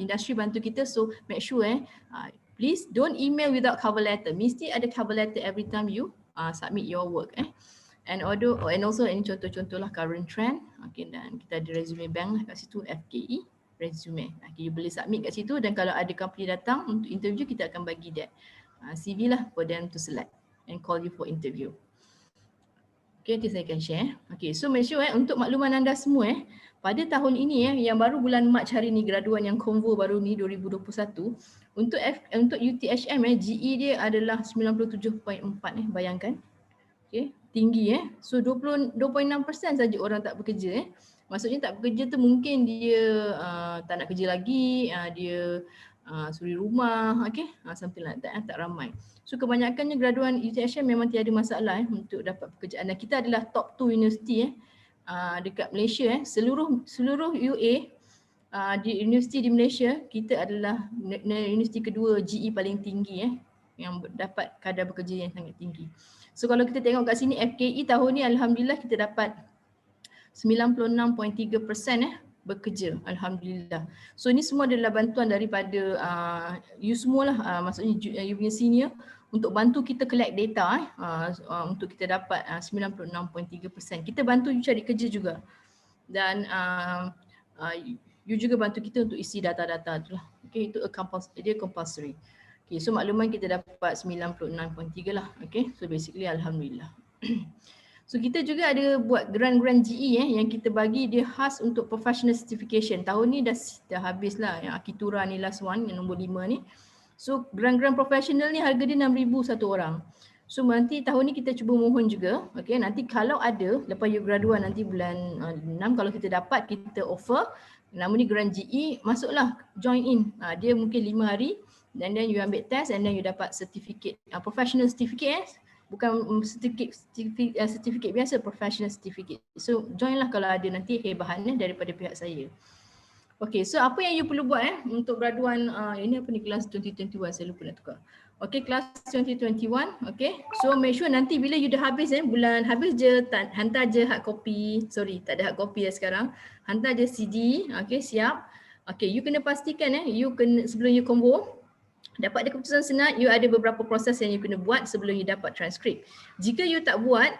industri bantu kita, so make sure please don't email without cover letter. Mesti ada cover letter every time you submit your work and also ini contoh-contoh lah current trend. Okay, dan kita ada resume bank lah kat situ, FKE resume. Okay, you boleh submit kat situ dan kalau ada company datang untuk interview kita akan bagi that CV lah for them to select and call you for interview. Okay, nanti saya akan share. Okay, so make sure untuk makluman anda semua pada tahun ini yang baru bulan Mac hari ni graduan yang convo baru ni 2021 untuk UTHM GE dia adalah 97.4 bayangkan. Okay, tinggi So 2.6% saja orang tak bekerja Maksudnya tak bekerja tu mungkin dia tak nak kerja lagi, dia suri rumah, something like that, tak ramai. So kebanyakannya graduan UTHM memang tiada masalah untuk dapat pekerjaan. Dan kita adalah top 2 universiti dekat Malaysia seluruh UA di universiti di Malaysia kita adalah universiti kedua GE paling tinggi yang dapat kadar bekerja yang sangat tinggi. So kalau kita tengok kat sini FKE tahun ni alhamdulillah kita dapat 96.3% bekerja, alhamdulillah. So ini semua adalah bantuan daripada you semualah, maksudnya you punya senior untuk bantu kita collect data untuk kita dapat 96.3%. Kita bantu you cari kerja juga dan you juga bantu kita untuk isi data-data tu lah. Okay, itu dia compulsory. Okay, so makluman kita dapat 96.3 lah. Okay, so basically alhamdulillah. So kita juga ada buat grant GE yang kita bagi dia khas untuk professional certification. Tahun ni dah habis lah yang Akitura ni last one yang nombor 5 ni. So grant professional ni harga dia 6,000 satu orang. So nanti tahun ni kita cuba mohon juga. Okay, nanti kalau ada lepas you graduate nanti bulan 6 kalau kita dapat kita offer. Nama ni grant GE, masuklah join in. Dia mungkin 5 hari and then you ambil test and then you dapat certificate, professional certificate bukan certificate biasa, professional certificate. So join lah kalau ada nanti hebahan daripada pihak saya. Okay, so apa yang you perlu buat untuk graduan ini apa ni kelas 2021 saya lupa nak tukar. Okay, kelas 2021. Okay, so make sure nanti bila you dah habis bulan habis je hantar je hard copy. Sorry, tak ada hard copy sekarang. Hantar je CD. Okay, siap. Okay, you kena pastikan you kena sebelum you combo dapat ada keputusan senat, you ada beberapa proses yang you kena buat sebelum you dapat transkrip. Jika you tak buat,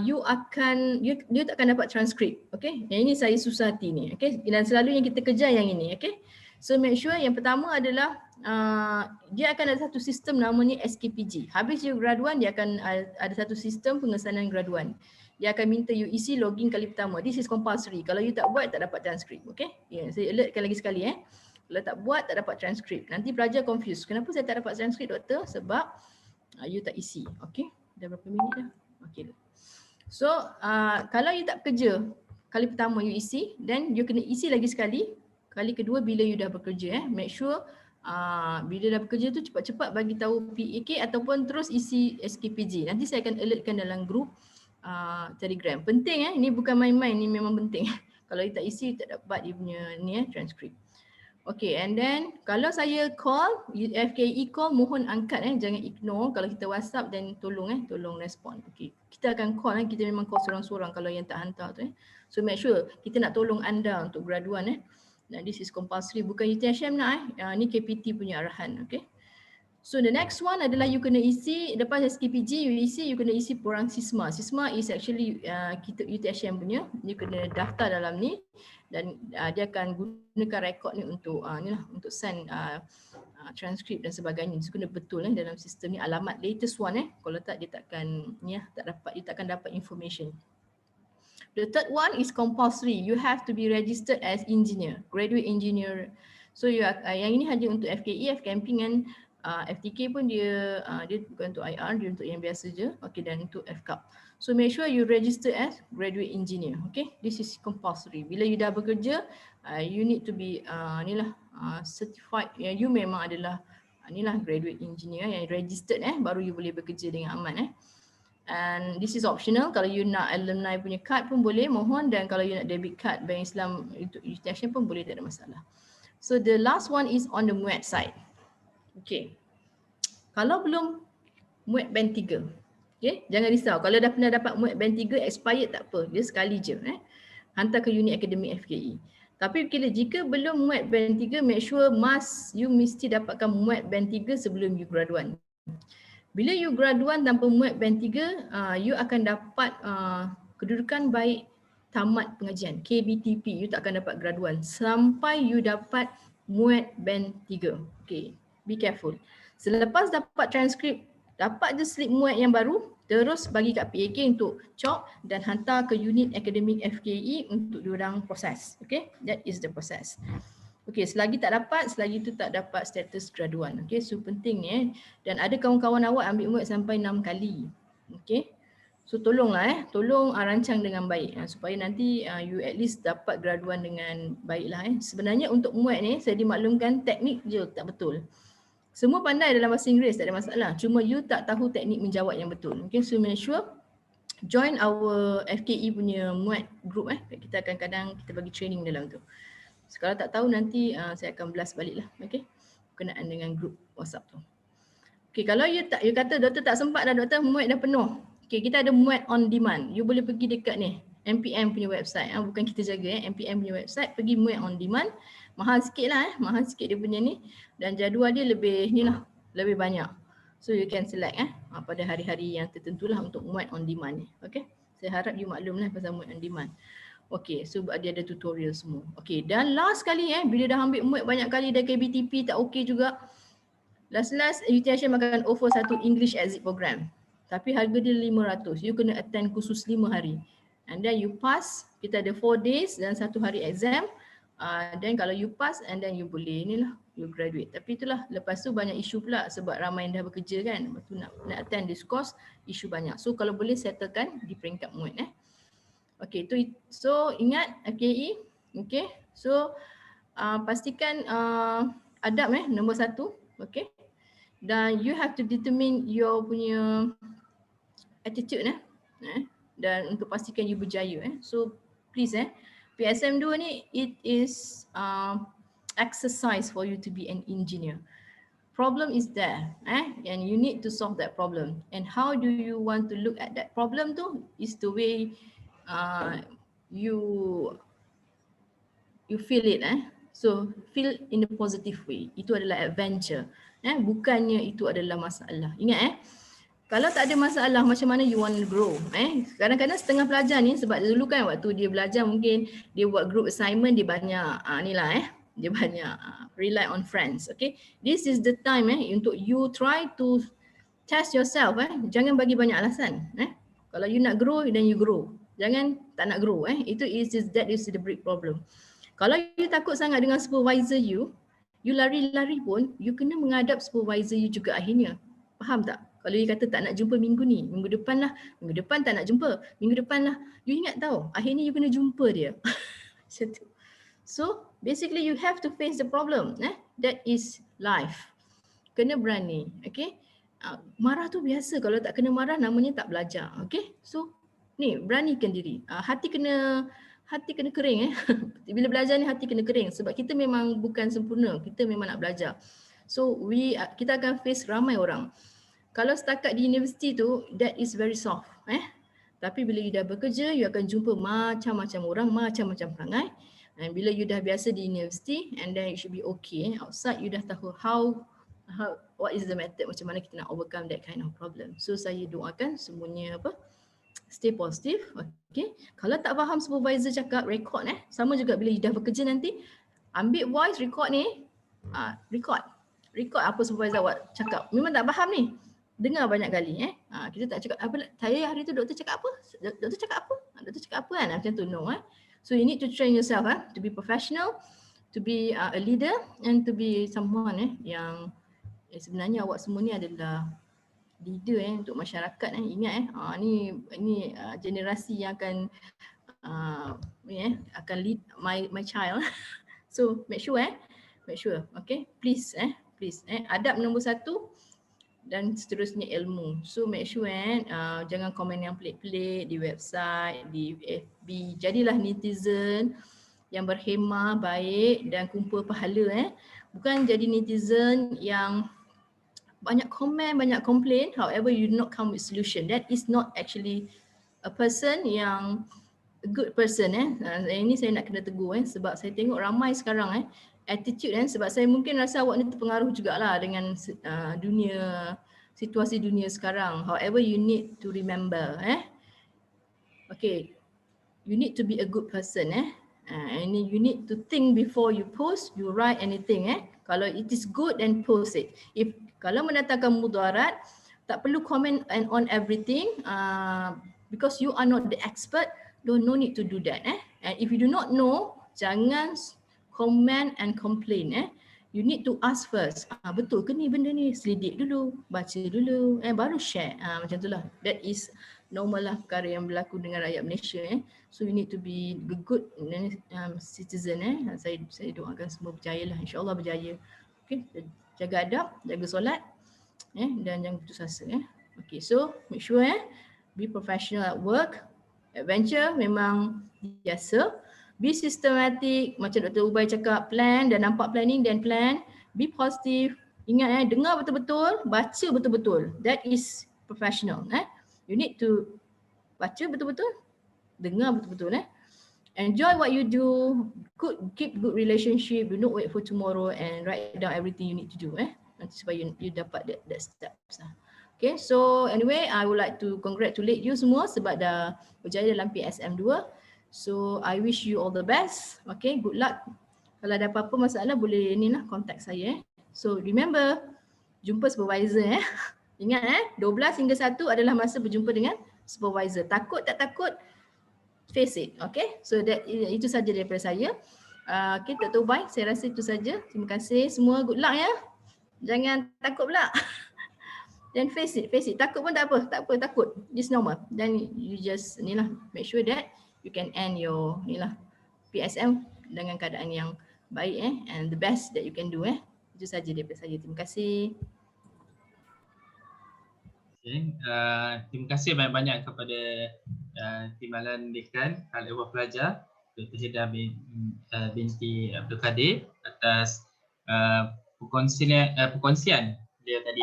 you tak akan dapat transkrip. Okay, yang ini saya susah hati ni. Okay, dan selalu yang kita kejar yang ini. Okay, so make sure yang pertama adalah dia akan ada satu sistem namanya SKPG. Habis you graduan, dia akan ada satu sistem pengesanan graduan. Dia akan minta you isi login kali pertama. This is compulsory. Kalau you tak buat, tak dapat transkrip. Okay, saya alertkan lagi sekali Kalau tak buat, tak dapat transkrip. Nanti pelajar confused. Kenapa saya tak dapat transkrip, doktor? Sebab you tak isi. Okay, dah berapa minit dah? Okay. So, kalau you tak kerja, kali pertama you isi, then you kena isi lagi sekali. Kali kedua bila you dah bekerja. Make sure bila dah bekerja tu cepat-cepat bagi tahu PAK ataupun terus isi SKPG. Nanti saya akan alertkan dalam grup Telegram. Penting ini bukan main-main, ini memang penting. Kalau you tak isi, you tak dapat dia punya ni transkrip. Okay, and then kalau saya call, FKE call, mohon angkat jangan ignore. Kalau kita WhatsApp then tolong tolong respon. Okay, kita akan call kita memang call seorang-seorang kalau yang tak hantar tu So make sure kita nak tolong anda untuk graduan Dan this is compulsory, bukan UTHM nak ni KPT punya arahan. Okay. So the next one adalah you kena isi, lepas SKPG you kena isi porang SISMA. SISMA is actually kita UTHM punya, you kena daftar dalam ni dan dia akan gunakan rekod ni untuk untuk send transkrip dan sebagainya. So kena betul dalam sistem ni alamat latest one kalau tak dia takkan you takkan dapat information. The third one is compulsory. You have to be registered as engineer, graduate engineer. So yang ini hanya untuk FKE, FKMP dan FTK pun dia bukan untuk IR, dia untuk yang biasa je. Okay, dan untuk FCAP. So make sure you register as graduate engineer. Okay, this is compulsory. Bila you dah bekerja, you need to be certified. You memang adalah graduate engineer yang registered baru you boleh bekerja dengan aman And this is optional. Kalau you nak alumni punya card pun boleh, mohon. Dan kalau you nak debit card Bank Islam untuk UTHM pun boleh, tak ada masalah. So the last one is on the MUET side. Okay, kalau belum MUET band 3, okay, jangan risau. Kalau dah pernah dapat MUET band 3 expired tak apa, dia sekali je hantar ke unit akademik FKE. Tapi jika belum MUET band 3, make sure you mesti dapatkan MUET band 3 sebelum you graduan. Bila you graduan tanpa MUET band 3, you akan dapat kedudukan baik tamat pengajian, KBTP. You tak akan dapat graduan sampai you dapat MUET band 3. Okay, be careful. Selepas dapat transkrip, dapat je slip MUET yang baru, terus bagi kat PAK untuk cop dan hantar ke unit akademik FKE untuk diorang proses. Okay, that is the process. Okay, selagi tu tak dapat status graduan. Okay, so penting ni dan ada kawan-kawan awak ambil MUET sampai 6 kali. Okay, so tolonglah tolong rancang dengan baik supaya nanti you at least dapat graduan dengan baiklah Sebenarnya untuk MUET ni saya dimaklumkan teknik je tak betul. Semua pandai dalam bahasa Inggeris, tak ada masalah. Cuma you tak tahu teknik menjawab yang betul. Okay, so make sure join our FKE punya MUET group Kita akan kadang kita bagi training dalam tu. So, kalau tak tahu nanti saya akan blast balik lah. Okay, berkenaan dengan group WhatsApp tu. Okay, kalau you kata doktor tak sempat dah doktor, MUET dah penuh. Okay, kita ada MUET on demand. You boleh pergi dekat ni, MPM punya website. Bukan kita jaga MPM punya website, pergi MUET on demand. Mahal sikit lah mahal sikit dia punya ni. Dan jadual dia lebih lebih banyak. So you can select pada hari-hari yang tertentu lah untuk MUET on demand ni. Okay, saya harap you maklum lah pasal MUET on demand. Okay, so dia ada tutorial semua. Okay, dan last kali bila dah ambil MUET banyak kali dan KBTP tak okay juga, last UTHM akan offer satu English exit program. Tapi harga dia 500. You kena attend kursus 5 hari. And then you pass, kita ada 4 days dan 1 hari exam. Then kalau you pass and then you boleh ni lah, you graduate. Tapi itulah, lepas tu banyak isu pula sebab ramai yang dah bekerja kan. Lepas tu nak attend this course, isu banyak. So kalau boleh settlekan di peringkat MUIT Okay, so ingat FKE. Okay, so pastikan adab nombor 1. Okay. Dan you have to determine your punya attitude dan untuk pastikan you berjaya So please PSM 2 ni it is exercise for you to be an engineer. Problem is there and you need to solve that problem. And how do you want to look at that problem tu is the way you feel it So feel in a positive way. Itu adalah adventure. Bukannya itu adalah masalah. Ingat kalau tak ada masalah, macam mana you want to grow? Kadang-kadang setengah pelajar ni, sebab dulu kan waktu dia belajar mungkin dia buat group assignment, dia banyak dia banyak rely on friends. Okay, this is the time untuk you try to test yourself. Jangan bagi banyak alasan. Kalau you nak grow, then you grow. Jangan tak nak grow. That is the big problem. Kalau you takut sangat dengan supervisor you lari-lari pun, you kena menghadap supervisor you juga akhirnya. Faham tak? Kalau you kata tak nak jumpa minggu ni, minggu depan lah, minggu depan tak nak jumpa, minggu depan lah. You ingat tahu, akhirnya you kena jumpa dia. So basically you have to face the problem. That is life. Kena berani. Okay. Marah tu biasa. Kalau tak kena marah namanya tak belajar. Okay. So ni beranikan diri. Hati kena kering Bila belajar ni hati kena kering sebab kita memang bukan sempurna. Kita memang nak belajar. So kita akan face ramai orang. Kalau setakat di universiti tu, that is very soft. Tapi bila you dah bekerja, you akan jumpa macam-macam orang, macam-macam perangai. And bila you dah biasa di universiti, and then you should be okay. Outside you dah tahu what is the method, macam mana kita nak overcome that kind of problem. So saya doakan semuanya stay positive. Okay. Kalau tak faham supervisor cakap, record Sama juga bila you dah bekerja nanti, ambil voice record ni, record apa supervisor awak cakap. Memang tak faham ni, dengar banyak kali. Kita tak cakap apa, saya hari tu doktor cakap apa? Doktor cakap apa kan? Macam tu no. So you need to train yourself to be professional, to be a leader and to be someone yang sebenarnya awak semua ni adalah leader untuk masyarakat. Ingat ini generasi yang akan lead my child. So make sure okay, please adab nombor 1 dan seterusnya ilmu. So make sure jangan komen yang pelik-pelik di website, di FB. Jadilah netizen yang berhemah, baik dan kumpul pahala. Bukan jadi netizen yang banyak komen, banyak komplain, however you do not come with solution. That is not actually a person yang a good person. Ini saya nak kena tegur sebab saya tengok ramai sekarang attitude sebab saya mungkin rasa awak ni terpengaruh jugalah dengan situasi dunia sekarang. However you need to remember okay, you need to be a good person and you need to think before you post, you write anything Kalau it is good, then post it. Kalau mendatangkan mudarat, tak perlu comment on everything because you are not the expert. No need to do that. And if you do not know, jangan comment and complain. You need to ask first. Betul ke ni benda ni? Selidik dulu, baca dulu, baru share. Macam itulah. That is normal lah perkara yang berlaku dengan rakyat Malaysia. So you need to be good citizen. Saya doakan semua berjaya lah. InsyaAllah berjaya. Okay. Jaga adab, jaga solat dan jangan putus asa. Okay, so make sure be professional at work. Adventure memang biasa. Be systematic, macam Dr. Ubay cakap, plan dan nampak planning dan plan. Be positive. Ingat dengar betul-betul, baca betul-betul. That is professional. You need to baca betul-betul, dengar betul-betul. Enjoy what you do, keep good relationship, do not wait for tomorrow and write down everything you need to do nanti supaya you dapat that steps. Okay, so anyway, I would like to congratulate you semua sebab dah berjaya dalam PSM 2. So I wish you all the best. Okay, good luck. Kalau ada apa-apa masalah boleh ni lah contact saya. So remember, jumpa supervisor Ingat 12 hingga 1 adalah masa berjumpa dengan supervisor. Takut tak takut, face it. Okay, so itu saja daripada saya. Okay, Dr. Ubay, saya rasa itu saja. Terima kasih semua, good luck ya. Jangan takut pula. Dan face it. Takut pun tak apa, takut. Just normal. Dan you just ni lah, make sure that you can end your ni lah PSM dengan keadaan yang baik and the best that you can do Itu saja daripada saya. Terima kasih. Okay. Terima kasih banyak-banyak kepada Timbalan Dekan Hal Ehwal Pelajar Dr. Hida binti Abdul Kadir atas perkongsian dia tadi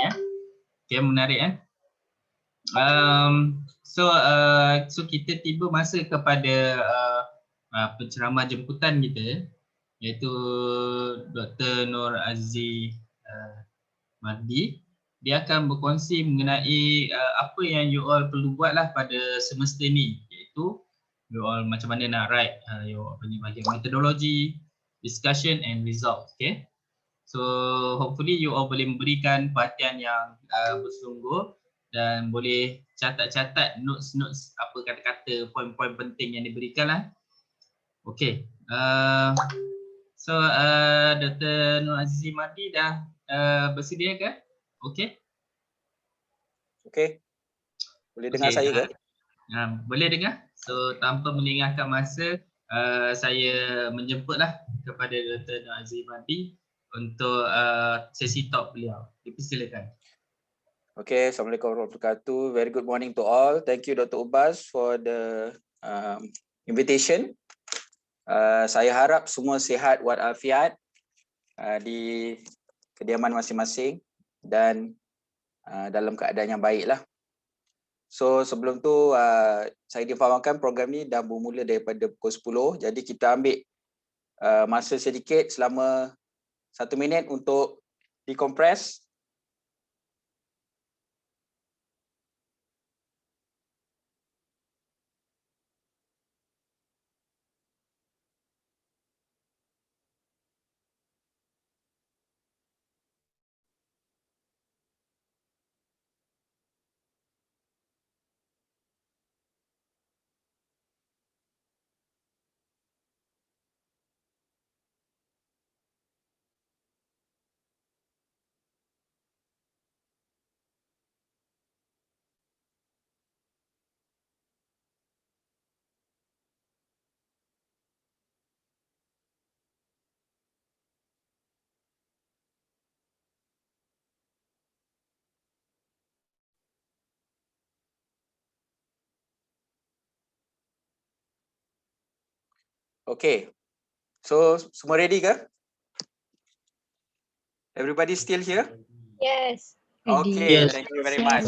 Okay, menarik So kita tiba masa kepada penceramah jemputan kita, iaitu Dr. Nur Aziz Mahdi. Dia akan berkongsi mengenai apa yang you all perlu buatlah pada semester ni, iaitu you all macam mana nak write bahagian metodologi, discussion and result. Okay, so hopefully you all boleh memberikan perhatian yang bersungguh dan boleh catat-catat notes apa kata-kata, poin-poin penting yang diberikan lah. Okay, so Dr. Nur Aziz Mahdi dah bersedia ke? Okay. Okay. Boleh dengar saya ke? Boleh dengar. So tanpa melengahkan masa, saya menjemputlah kepada Dr. Nur Aziz Mahdi untuk sesi talk beliau. Dipersilakan. Okay, Assalamualaikum warahmatullahi wabarakatuh. Very good morning to all. Thank you Dr. Ubas for the invitation. Saya harap semua sihat walafiat di kediaman masing-masing dan dalam keadaan yang baiklah. So sebelum tu saya difahamkan program ni dah bermula daripada pukul 10. Jadi kita ambil masa sedikit selama 1 minit untuk decompress. Okay, so semua ready ke? Everybody still here? Yes. Okay, Yes. thank you very much.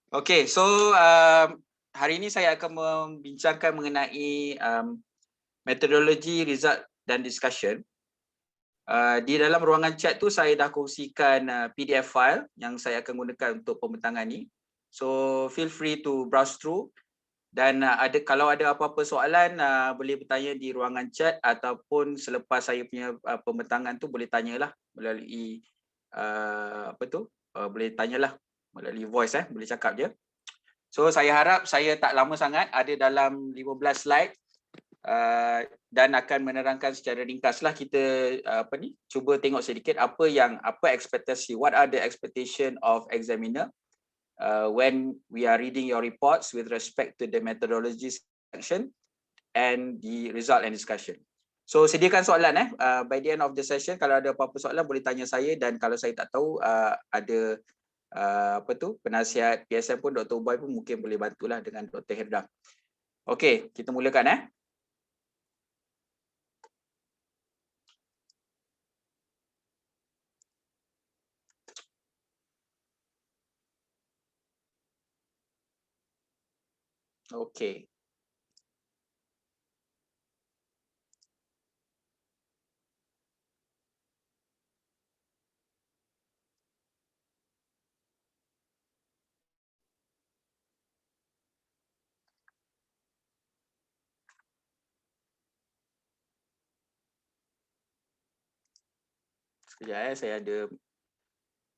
Okay, so hari ini saya akan membincangkan mengenai metodologi, result dan discussion. Di dalam ruangan chat tu saya dah kongsikan PDF file yang saya akan gunakan untuk pembentangan ni. So feel free to browse through. Dan kalau ada apa-apa soalan boleh bertanya di ruangan chat ataupun selepas saya punya pembentangan tu boleh tanyalah melalui boleh tanyalah melalui voice boleh cakap je. So saya harap saya tak lama sangat, ada dalam 15 slide dan akan menerangkan secara ringkaslah. Kita cuba tengok sedikit apa ekspektasi, what are the expectation of examiner when we are reading your reports with respect to the methodology section and the result and discussion. So sediakan soalan by the end of the session, kalau ada apa-apa soalan boleh tanya saya, dan kalau saya tak tahu ada penasihat PSM pun, Dr. Ubay pun mungkin boleh bantulah dengan Dr. Hirda. Okey, kita mulakan Okey. Sekejap saya ada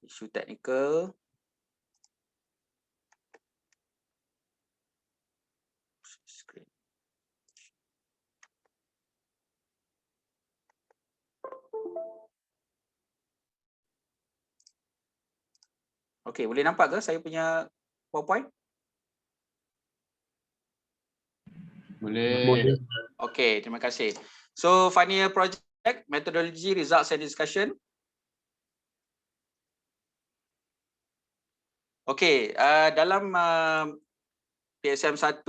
isu teknikal. Okey, boleh nampak ke saya punya PowerPoint? Boleh. Okey, terima kasih. So final year project, methodology, results and discussion. Okey, dalam PSM 1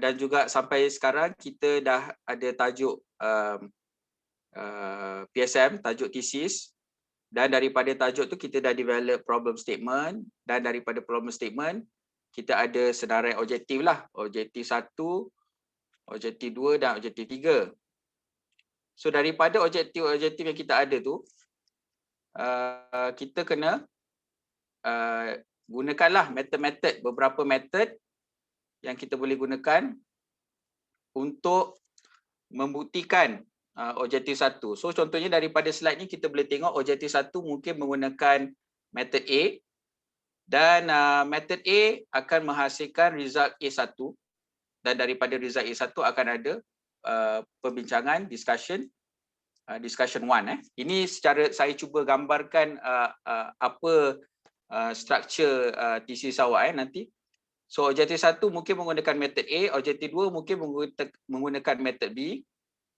dan juga sampai sekarang kita dah ada tajuk PSM, tajuk thesis, dan daripada tajuk tu kita dah develop problem statement, dan daripada problem statement kita ada senarai objektif lah, objektif 1, objektif 2 dan objektif 3. So daripada objektif-objektif yang kita ada tu, kita kena gunakanlah metod-metod, beberapa metod yang kita boleh gunakan untuk membuktikan objektif 1. So contohnya daripada slide ni kita boleh tengok objektif 1 mungkin menggunakan metod A, dan metod A akan menghasilkan result A1, dan daripada result A1 akan ada perbincangan, discussion 1. Ini secara saya cuba gambarkan apa struktur thesis awak nanti. So objektif 1 mungkin menggunakan metod A, objektif 2 mungkin menggunakan metod B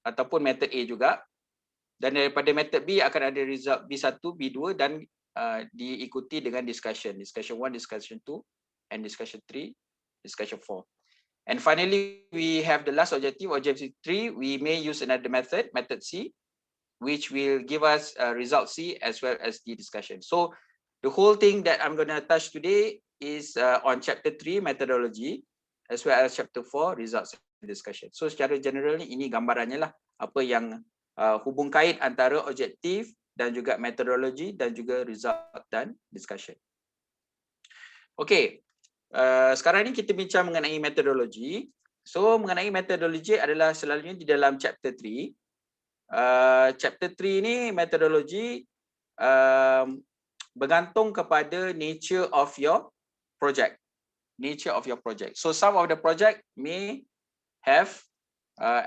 ataupun metod A juga. Dan daripada metod B akan ada result B1, B2 dan diikuti dengan discussion 1, discussion 2, and discussion 3, discussion 4. And finally, we have the last objective, objective 3. We may use another method, method C, which will give us result C as well as the discussion. So the whole thing that I'm going to touch today is on chapter 3, methodology, as well as chapter 4, results and discussion. So secara general ini gambarannya lah apa yang hubung kait antara objektif dan juga methodology dan juga result dan discussion. Okey, sekarang ni kita bincang mengenai methodology. So mengenai methodology adalah selalunya di dalam chapter 3. Chapter 3 ni methodology bergantung kepada nature of your project. So some of the project may have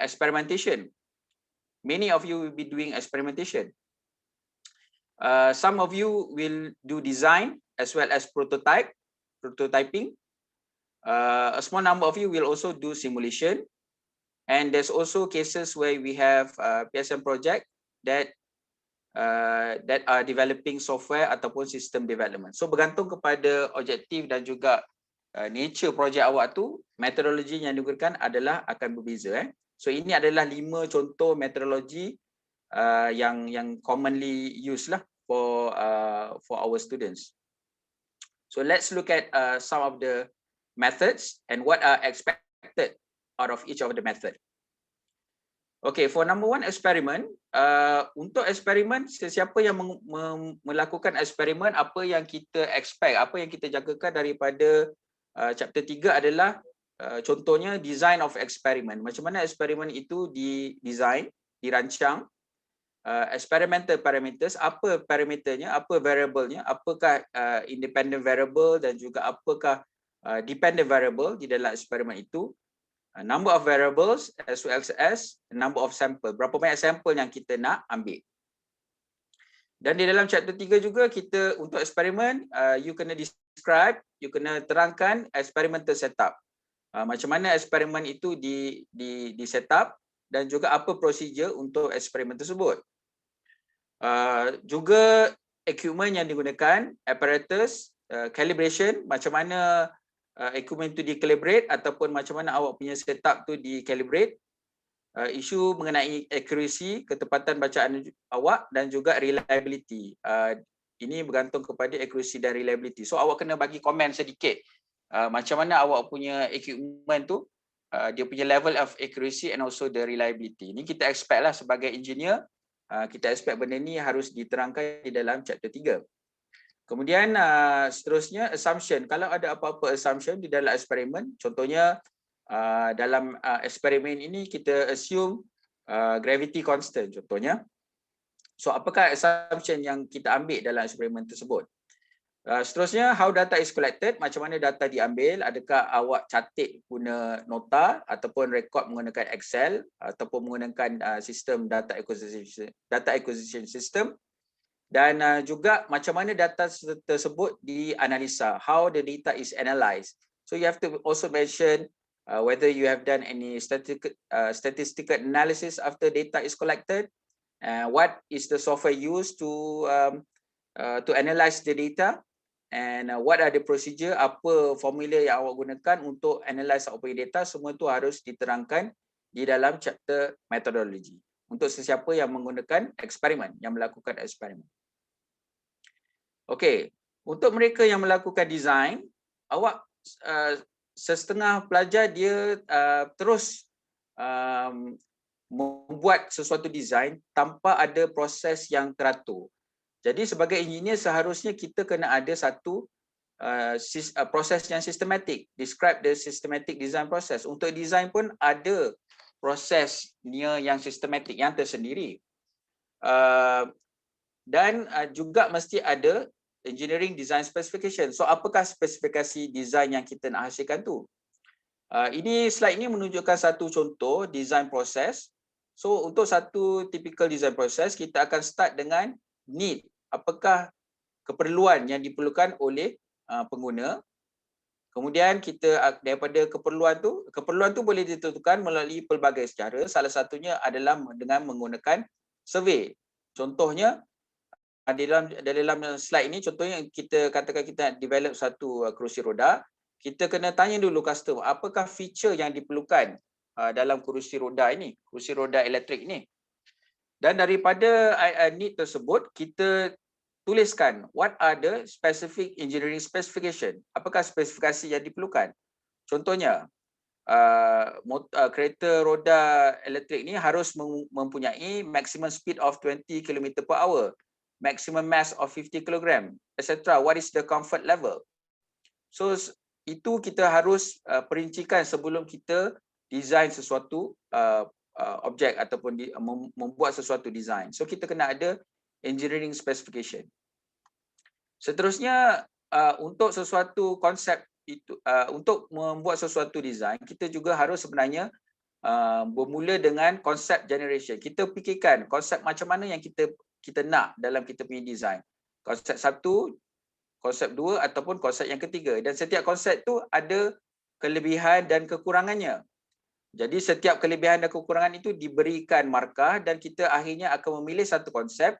experimentation. Many of you will be doing experimentation. Some of you will do design as well as prototyping. A small number of you will also do simulation. And there's also cases where we have PSM project that are developing software ataupun system development. So bergantung kepada objektif dan juga nature projek awak tu, metodologi yang digunakan adalah akan berbeza. So ini adalah 5 contoh metodologi yang commonly used lah for our students. So let's look at some of the methods and what are expected out of each of the method. Okay, for number 1 experiment, untuk eksperimen, sesiapa yang melakukan eksperimen, apa yang kita expect, apa yang kita jangkakan daripada chapter 3 adalah contohnya design of experiment. Macam mana eksperimen itu didesign, dirancang, experimental parameters, apa parameternya, apa variable-nya, apakah independent variable dan juga apakah dependent variable di dalam eksperimen itu, number of variables as well as number of sample, berapa banyak sampel yang kita nak ambil. Dan di dalam chapter 3 juga kita untuk eksperimen, you kena describe, you kena terangkan experimental setup. Macam mana eksperimen itu di setup dan juga apa prosedur untuk eksperimen tersebut. Juga equipment yang digunakan, apparatus, calibration, macam mana equipment itu di-calibrate ataupun macam mana awak punya setup tu di-calibrate. Isu mengenai accuracy, ketepatan bacaan awak dan juga reliability. Ini bergantung kepada accuracy dan reliability. So awak kena bagi komen sedikit macam mana awak punya equipment tu, dia punya level of accuracy and also the reliability. Ini kita expect lah sebagai engineer, kita expect benda ni harus diterangkan di dalam chapter 3. Kemudian seterusnya assumption. Kalau ada apa-apa assumption di dalam eksperimen, contohnya dalam eksperimen ini kita assume gravity constant contohnya. So apakah assumption yang kita ambil dalam eksperimen tersebut? Seterusnya how data is collected, macam mana data diambil, adakah awak catat guna nota ataupun rekod menggunakan Excel ataupun menggunakan sistem data acquisition system. Dan juga macam mana data tersebut dianalisa, how the data is analyzed. So you have to also mention whether you have done any statistical analysis after data is collected, what is the software used to analyze the data, and what are the procedure, apa formula yang awak gunakan untuk analyze apa data. Semua itu harus diterangkan di dalam chapter methodology untuk sesiapa yang menggunakan eksperimen, yang melakukan eksperimen. Okey, untuk mereka yang melakukan design, awak setengah pelajar dia terus membuat sesuatu design tanpa ada proses yang teratur. Jadi sebagai engineer seharusnya kita kena ada satu proses yang sistematik. Describe the systematic design process. Untuk design pun ada prosesnya yang sistematik, yang tersendiri. Dan juga mesti ada engineering design specification. So apakah spesifikasi design yang kita nak hasilkan tu? Ini slide ini menunjukkan satu contoh design proses. So untuk satu typical design proses, kita akan start dengan need. Apakah keperluan yang diperlukan oleh pengguna? Kemudian kita daripada keperluan tu boleh ditentukan melalui pelbagai cara. Salah satunya adalah dengan menggunakan survey. Contohnya dalam slide ini, contohnya kita katakan kita develop satu kerusi roda, kita kena tanya dulu customer apakah feature yang diperlukan dalam kerusi roda ini, kerusi roda elektrik ini. Dan daripada need tersebut, kita tuliskan what are the specific engineering specification, apakah spesifikasi yang diperlukan. Contohnya kereta roda elektrik ini harus mempunyai maximum speed of 20 km/h, maximum mass of 50 kg, etc. What is the comfort level? So itu kita harus perincikan sebelum kita design sesuatu objek ataupun membuat sesuatu design. So kita kena ada engineering specification. Seterusnya untuk sesuatu konsep itu, untuk membuat sesuatu design, kita juga harus sebenarnya bermula dengan konsep generation. Kita fikirkan konsep macam mana yang kita nak dalam kita punya design. Konsep 1, konsep 2 ataupun konsep yang ketiga. Dan setiap konsep tu ada kelebihan dan kekurangannya. Jadi setiap kelebihan dan kekurangan itu diberikan markah dan kita akhirnya akan memilih satu konsep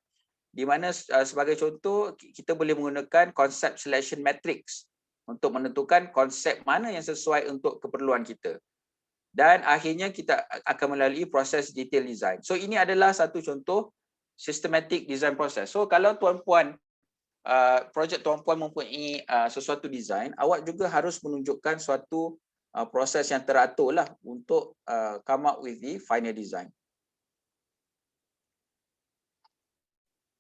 di mana sebagai contoh kita boleh menggunakan konsep selection matrix untuk menentukan konsep mana yang sesuai untuk keperluan kita. Dan akhirnya kita akan melalui proses detail design. So ini adalah satu contoh systematic design process. So kalau tuan-puan projek tuan-puan mempunyai sesuatu design, awak juga harus menunjukkan suatu proses yang teratur lah untuk come up with the final design.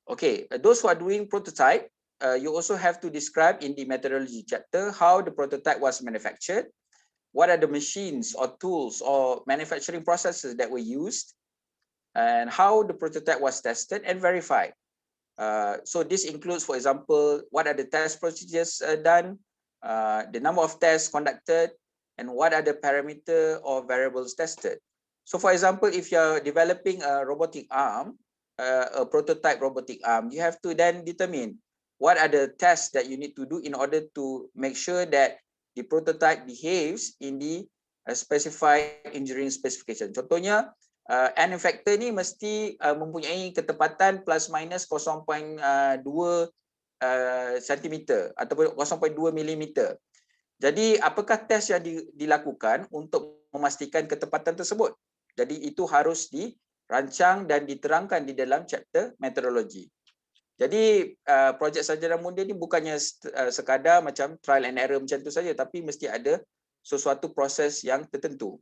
Okay, those who are doing prototype, you also have to describe in the methodology chapter how the prototype was manufactured, what are the machines or tools or manufacturing processes that were used, and how the prototype was tested and verified. So this includes, for example, what are the test procedures done, the number of tests conducted, and what are the parameter or variables tested. So for example, if you're developing a robotic arm, a prototype robotic arm, you have to then determine what are the tests that you need to do in order to make sure that the prototype behaves in the specified engineering specification. Contohnya, end effector ni mesti mempunyai ketepatan plus minus 0.2 cm ataupun 0.2 mm. Jadi apakah test yang dilakukan untuk memastikan ketepatan tersebut? Jadi itu harus dirancang dan diterangkan di dalam chapter methodology. Jadi projek sarjana muda ni bukannya sekadar macam trial and error macam tu saja, tapi mesti ada sesuatu proses yang tertentu.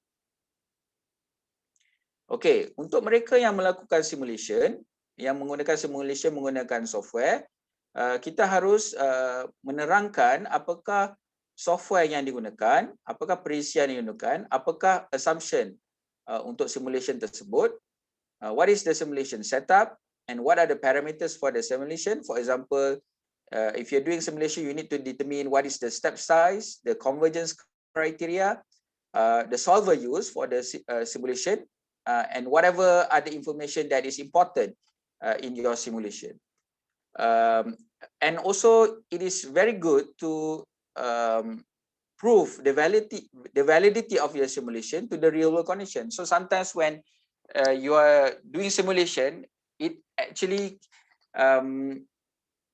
Okey, untuk mereka yang melakukan simulation, yang menggunakan simulation menggunakan software, kita harus menerangkan apakah software yang digunakan, apakah perincian yang digunakan, apakah assumption untuk simulation tersebut, what is the simulation setup, and what are the parameters for the simulation. For example, if you're doing simulation, you need to determine what is the step size, the convergence criteria, the solver used for the simulation, and whatever other information that is important in your simulation. And also it is very good to prove the validity of your simulation to the real world condition. So sometimes when you are doing simulation, it actually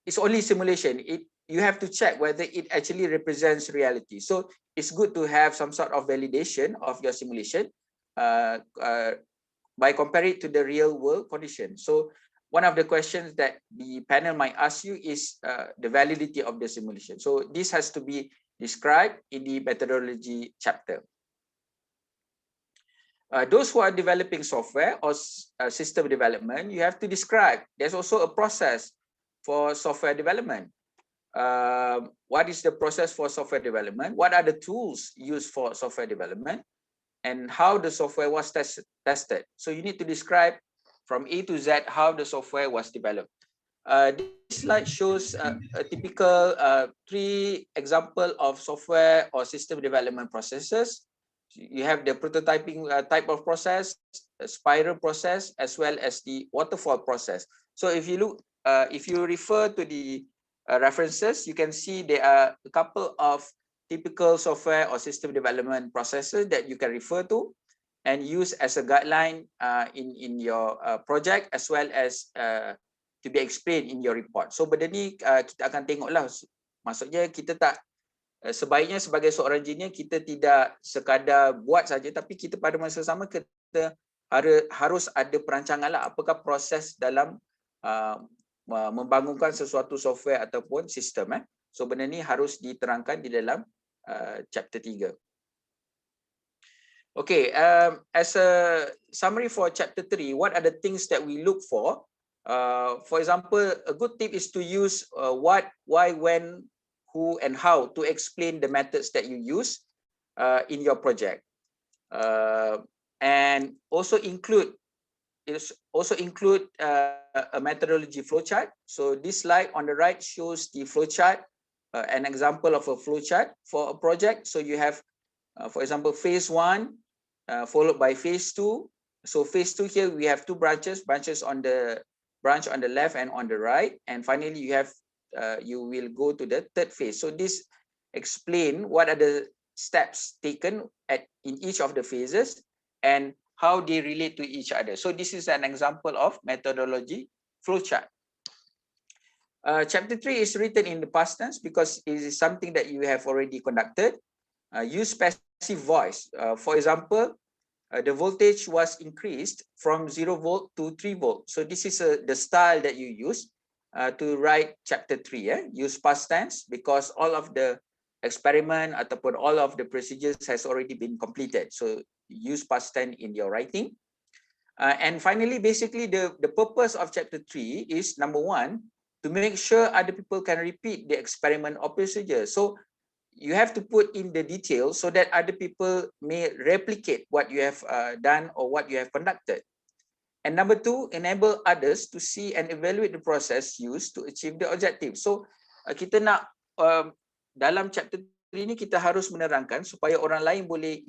it's only simulation. You have to check whether it actually represents reality. So it's good to have some sort of validation of your simulation by comparing it to the real world condition. So one of the questions that the panel might ask you is the validity of the simulation. So this has to be described in the methodology chapter. Those who are developing software or system development, you have to describe. There's also a process for software development. What is the process for software development? What are the tools used for software development? And how the software was tested. So you need to describe from A to Z how the software was developed. This slide shows a typical 3 example of software or system development processes. You have the prototyping type of process, the spiral process, as well as the waterfall process. So if you look, if you refer to the references, you can see there are a couple of typical software or system development processes that you can refer to and use as a guideline in your project, as well as to be explained in your report. So benda ni kita akan tengoklah. Maksudnya kita tak sebaiknya sebagai seorang engineer kita tidak sekadar buat saja, tapi kita pada masa sama kita harus ada perancangan lah apakah proses dalam membangunkan sesuatu software ataupun sistem. So benda ni harus diterangkan di dalam chapter 3. Okay, as a summary for chapter 3, what are the things that we look for? For example, a good tip is to use what, why, when, who, and how to explain the methods that you use in your project. And also include a methodology flowchart. So this slide on the right shows the flowchart, an example of a flowchart for a project. So you have, for example, phase 1 followed by phase 2. So phase 2 here we have 2 branches on the branch on the left and on the right, and finally you have you will go to the 3rd phase. So this explain what are the steps taken in each of the phases and how they relate to each other. So this is an example of methodology flowchart. Chapter 3 is written in the past tense because it is something that you have already conducted. Use passive voice. For example, the voltage was increased from 0 volt to 3 volt. So this is the style that you use to write chapter 3. Use past tense because all of the experiment ataupun all of the procedures has already been completed. So use past tense in your writing. And finally, basically the purpose of chapter 3 is, number 1, to make sure other people can repeat the experiment or procedure. So you have to put in the details so that other people may replicate what you have done or what you have conducted. And number 2, enable others to see and evaluate the process used to achieve the objective. So kita nak dalam chapter 3 ni kita harus menerangkan supaya orang lain boleh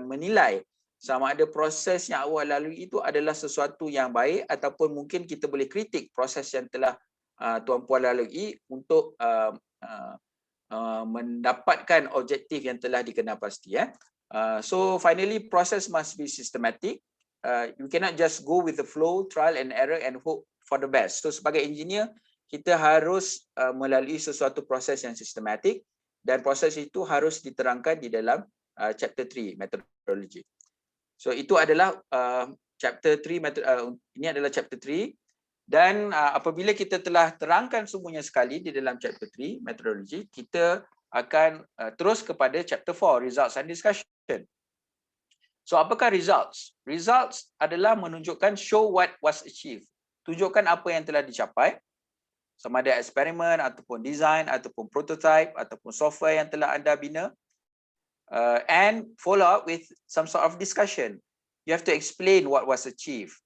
menilai sama ada proses yang awak lalui itu adalah sesuatu yang baik ataupun mungkin kita boleh kritik proses yang telah tuan-puan lalui untuk mendapatkan objektif yang telah dikenal pasti. So finally, process must be systematic. You cannot just go with the flow, trial and error and hope for the best. So sebagai engineer, kita harus melalui sesuatu proses yang sistematik dan proses itu harus diterangkan di dalam chapter 3 methodology. So itu adalah chapter 3 ini adalah chapter 3. Dan apabila kita telah terangkan semuanya sekali di dalam chapter 3 methodology, kita akan terus kepada chapter 4 results and discussion. So apakah results? Results adalah menunjukkan show what was achieved. Tunjukkan apa yang telah dicapai. Sama ada eksperimen ataupun design ataupun prototype ataupun software yang telah anda bina. And follow up with some sort of discussion. You have to explain what was achieved.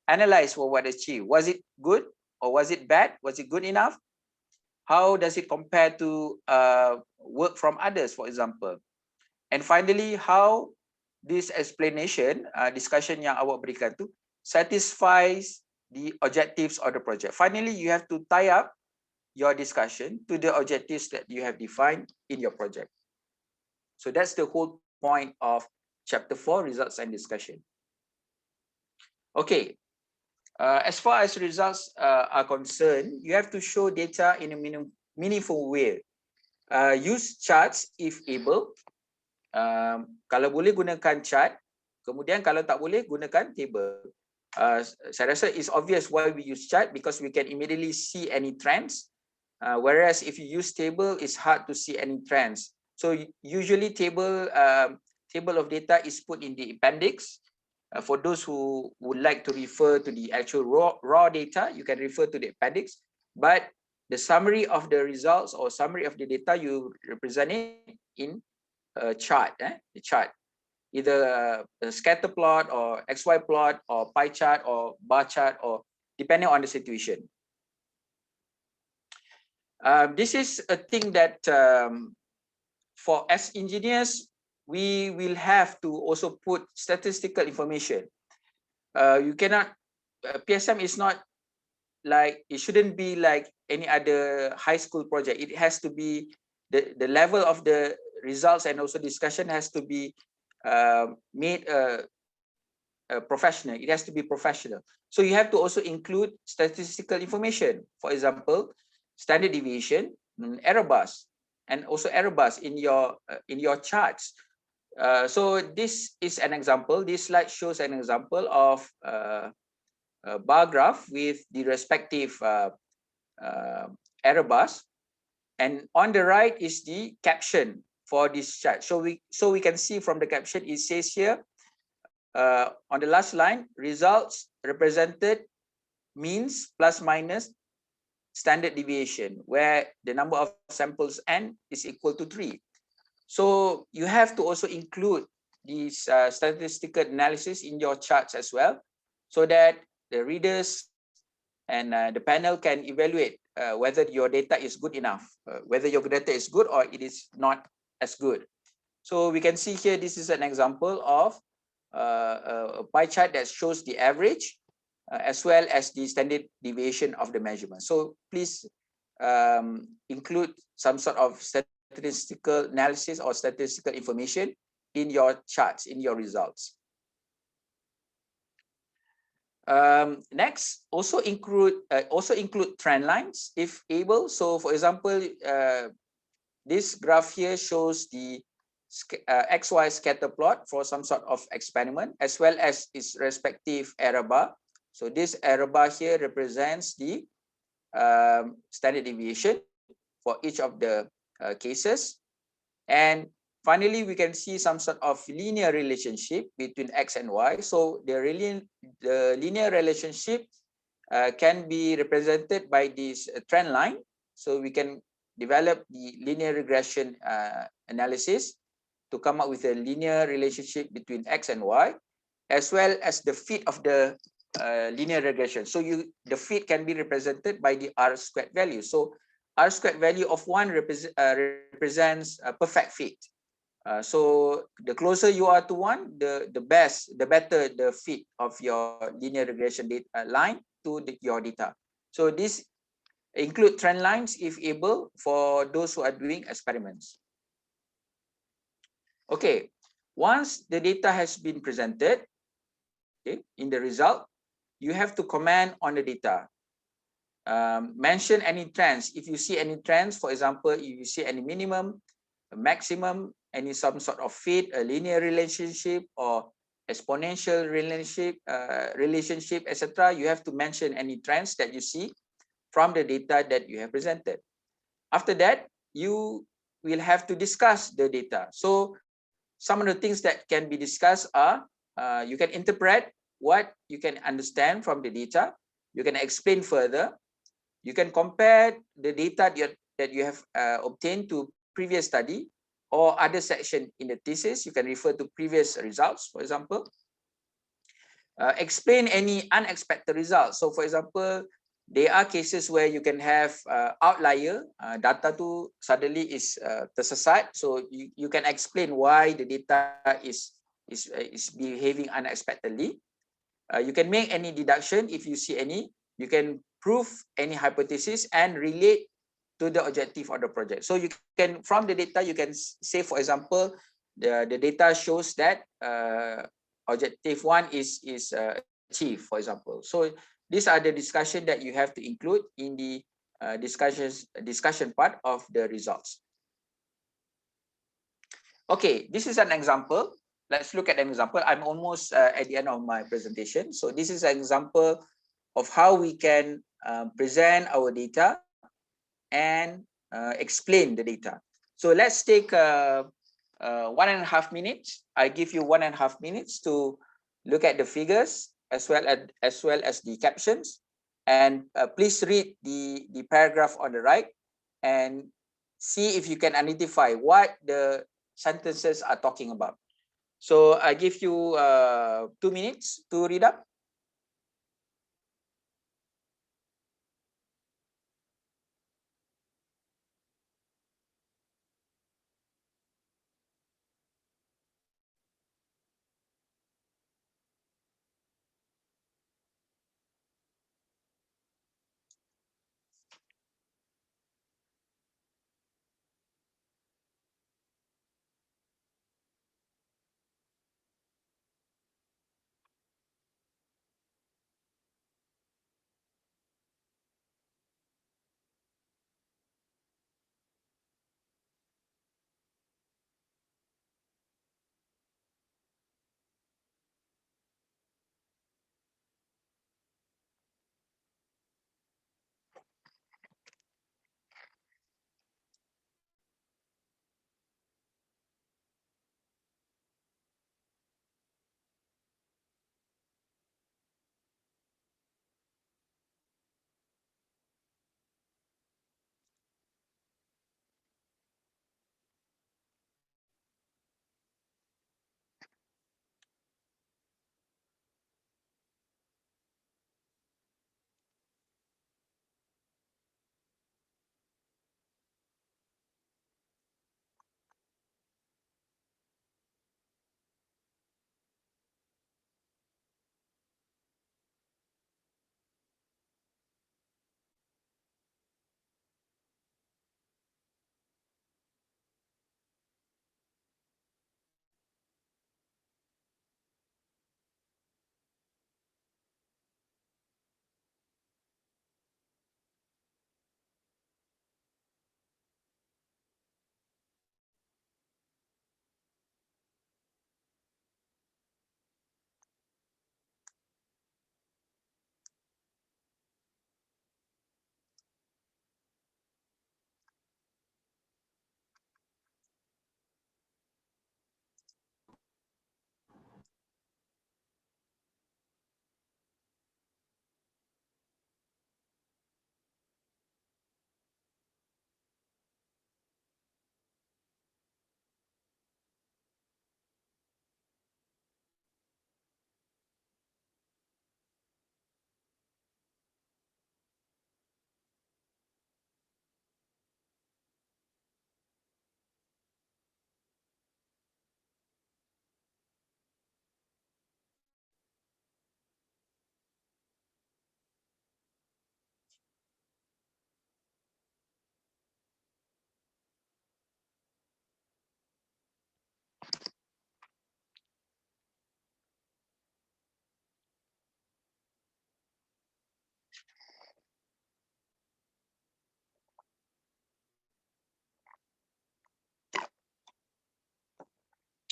Analyze what was achieved. Was it good or was it bad? Was it good enough? How does it compare to work from others, for example? And finally, how this explanation, discussion yang awak berikan tu satisfies the objectives of the project. Finally, you have to tie up your discussion to the objectives that you have defined in your project. So that's the whole point of chapter 4, results and discussion. Okay, as far as results are concerned, you have to show data in a meaningful way. Use charts if able. Kalau boleh gunakan chart, kemudian kalau tak boleh gunakan table. Saya rasa it's obvious why we use chart, because we can immediately see any trends. Whereas if you use table, it's hard to see any trends. So usually table of data is put in the appendix. For those who would like to refer to the actual raw data, you can refer to the appendix. But the summary of the results or summary of the data, you represent it in a chart, the chart. Either a scatter plot or XY plot or pie chart or bar chart, or depending on the situation. This is a thing that for as engineers, we will have to also put statistical information. You cannot, PSM is not like, it shouldn't be like any other high school project. It has to be, the level of the results and also discussion has to be made professional. It has to be professional. So you have to also include statistical information. For example, standard deviation, error bars, and also error bars in your charts. So this is an example. This slide shows an example of a bar graph with the respective error bars, and on the right is the caption for this chart. So we can see from the caption, it says here on the last line, results represented means plus minus standard deviation, where the number of samples n is equal to 3. So you have to also include these statistical analysis in your charts as well, so that the readers and the panel can evaluate whether your data is good enough, whether your data is good or it is not as good. So we can see here, this is an example of a pie chart that shows the average as well as the standard deviation of the measurement. So please include some sort of statistical analysis or statistical information in your charts, in your results. Next, also include trend lines if able. So for example, this graph here shows the XY scatter plot for some sort of experiment, as well as its respective error bar. So this error bar here represents the standard deviation for each of the cases. And finally, we can see some sort of linear relationship between X and Y. So the linear relationship can be represented by this trend line. So we can develop the linear regression analysis to come up with a linear relationship between X and Y, as well as the fit of the linear regression. So the fit can be represented by the R squared value. So R squared value of 1 represents a perfect fit. So the closer you are to 1, the better the fit of your linear regression data line to your data. So this include trend lines if able for those who are doing experiments. Okay, once the data has been presented, okay, in the result, you have to comment on the data. Mention any trends. If you see any trends, for example, if you see any minimum, maximum, any some sort of fit, a linear relationship or exponential relationship, etc., you have to mention any trends that you see from the data that you have presented. After that, you will have to discuss the data. So some of the things that can be discussed are, you can interpret what you can understand from the data. You can explain further. You can compare the data that you have obtained to previous study or other section in the thesis. You can refer to previous results, for example. Explain any unexpected results. So for example, there are cases where you can have outlier, data to suddenly is tersesat. So you can explain why the data is behaving unexpectedly. You can make any deduction if you see any. You can prove any hypothesis and relate to the objective of the project. So you can, from the data, you can say, for example, the data shows that objective 1 is achieved, for example. So these are the discussion that you have to include in the discussion part of the results. Okay, this is an example. Let's look at an example. I'm almost at the end of my presentation. So this is an example of how we can present our data and explain the data. So let's take 1.5 minutes. I give you 1.5 minutes to look at the figures as well as the captions, and please read the paragraph on the right and see if you can identify what the sentences are talking about. So I give you 2 minutes to read up.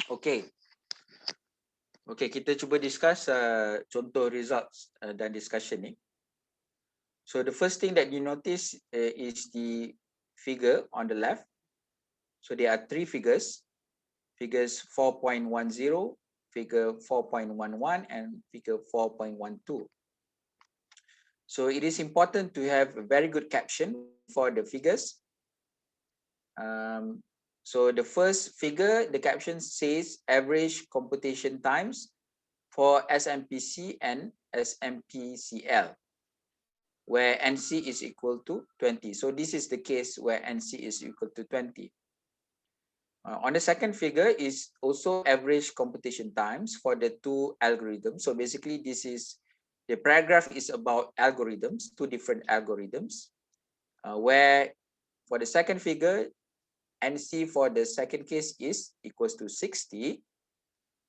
Okay. Okay, kita cuba discuss contoh results dan discussion ni. So the first thing that you notice is the figure on the left. So there are 3 figures. Figures 4.10, figure 4.11, and figure 4.12. So it is important to have a very good caption for the figures. So the first figure, the caption says average computation times for SMPC and SMPCL, where NC is equal to 20. So this is the case where NC is equal to 20. On the second figure is also average computation times for the 2 algorithms. So basically this is, the paragraph is about algorithms, 2 different algorithms, where for the second figure, NC for the second case is equals to 60.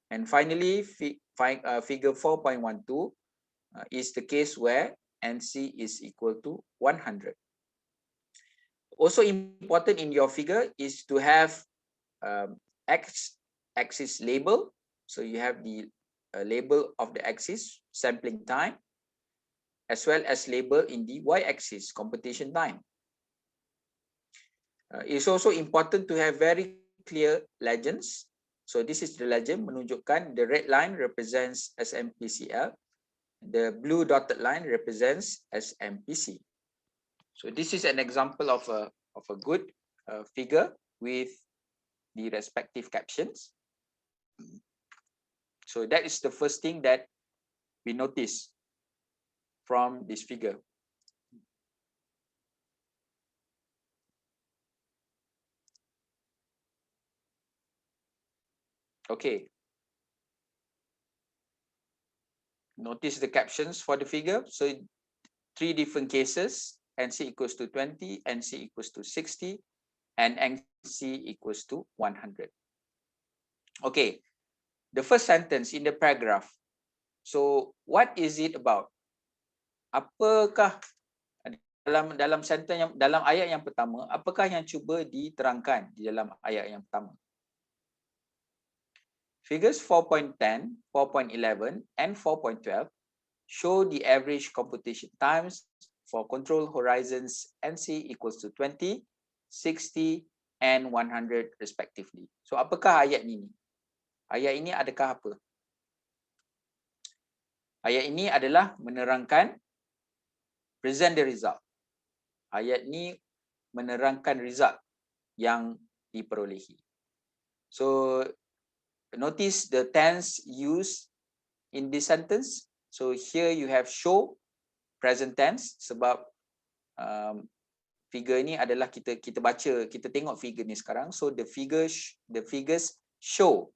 And finally, figure 4.12 is the case where NC is equal to 100. Also important in your figure is to have x-axis label. So you have the label of the axis, sampling time, as well as label in the y-axis, computation time. It's also important to have very clear legends. So this is the legend menunjukkan the red line represents SMPCL, the blue dotted line represents SMPC. So this is an example of a good figure with the respective captions. So that is the first thing that we notice from this figure. Okay. Notice the captions for the figure. So 3 different cases, NC equals to 20, NC equals to 60, and NC equals to 100. Okay. The first sentence in the paragraph. So what is it about? Apakah dalam sentence yang dalam ayat yang pertama, apakah yang cuba diterangkan di dalam ayat yang pertama? Figures 4.10, 4.11, and 4.12 show the average computation times for control horizons NC equals to 20, 60, and 100 respectively. So apakah ayat ini? Ayat ini adakah apa? Ayat ini adalah menerangkan present the result. Ayat ini menerangkan result yang diperolehi. So notice the tense used in this sentence. So here you have show, present tense, sebab figure ni adalah kita baca, kita tengok figure ni sekarang. So the figures show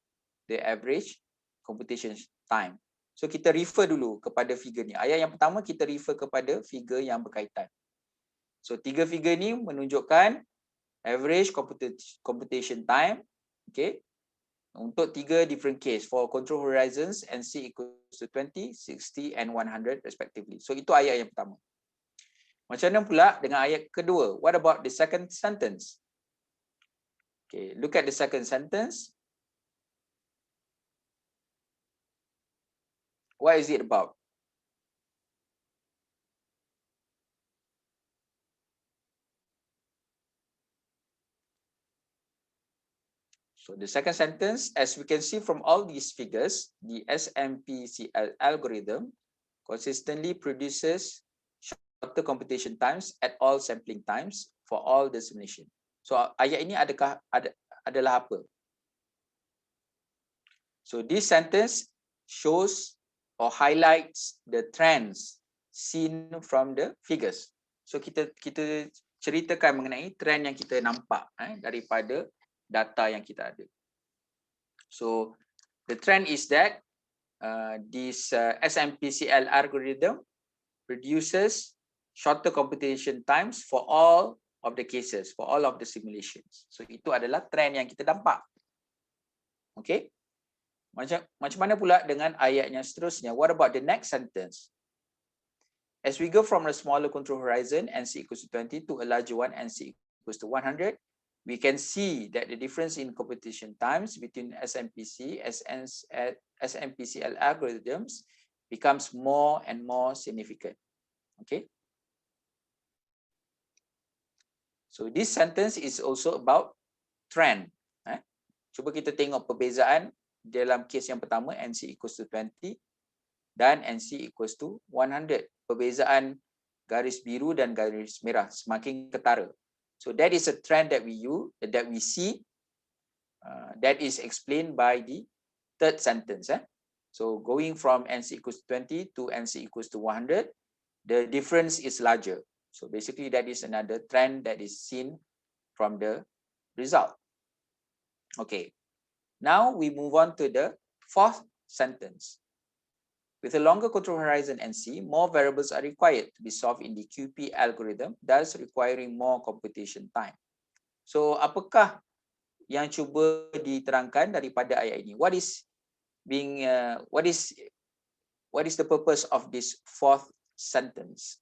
the average computation time. So kita refer dulu kepada figure ni. Ayat yang pertama kita refer kepada figure yang berkaitan. So 3 figure ni menunjukkan average computation time, okay, untuk 3 different case for control horizons NC equals to 20, 60 and 100 respectively. So itu ayat yang pertama. Macam mana pula dengan ayat kedua? What about the second sentence? Okay, look at the second sentence. What is it about? So the second sentence, as we can see from all these figures, the SMPCL algorithm consistently produces shorter computation times at all sampling times for all the simulation. So ayat ini adalah apa? So this sentence shows or highlights the trends seen from the figures. So kita ceritakan mengenai trend yang kita nampak daripada data yang kita ada. So the trend is that this SMPCL algorithm produces shorter computation times for all of the cases, for all of the simulations. So itu adalah trend yang kita nampak. Okay. Macam mana pula dengan ayatnya seterusnya? What about the next sentence? As we go from a smaller control horizon, NC equals to 20, to a larger one, NC equals to 100, we can see that the difference in computation times between SMPCL algorithms becomes more and more significant. Okay. So this sentence is also about trend. Cuba kita tengok perbezaan dalam kes yang pertama, NC equals to 20 dan NC equals to 100. Perbezaan garis biru dan garis merah semakin ketara. So that is a trend that we see that is explained by the third sentence. So going from NC equals to 20 to NC equals to 100, the difference is larger. So basically that is another trend that is seen from the result. Okay. Now we move on to the fourth sentence. With a longer control horizon NC, more variables are required to be solved in the QP algorithm, thus requiring more computation time. So, apakah yang cuba diterangkan daripada ayat ini? What is the purpose of this fourth sentence?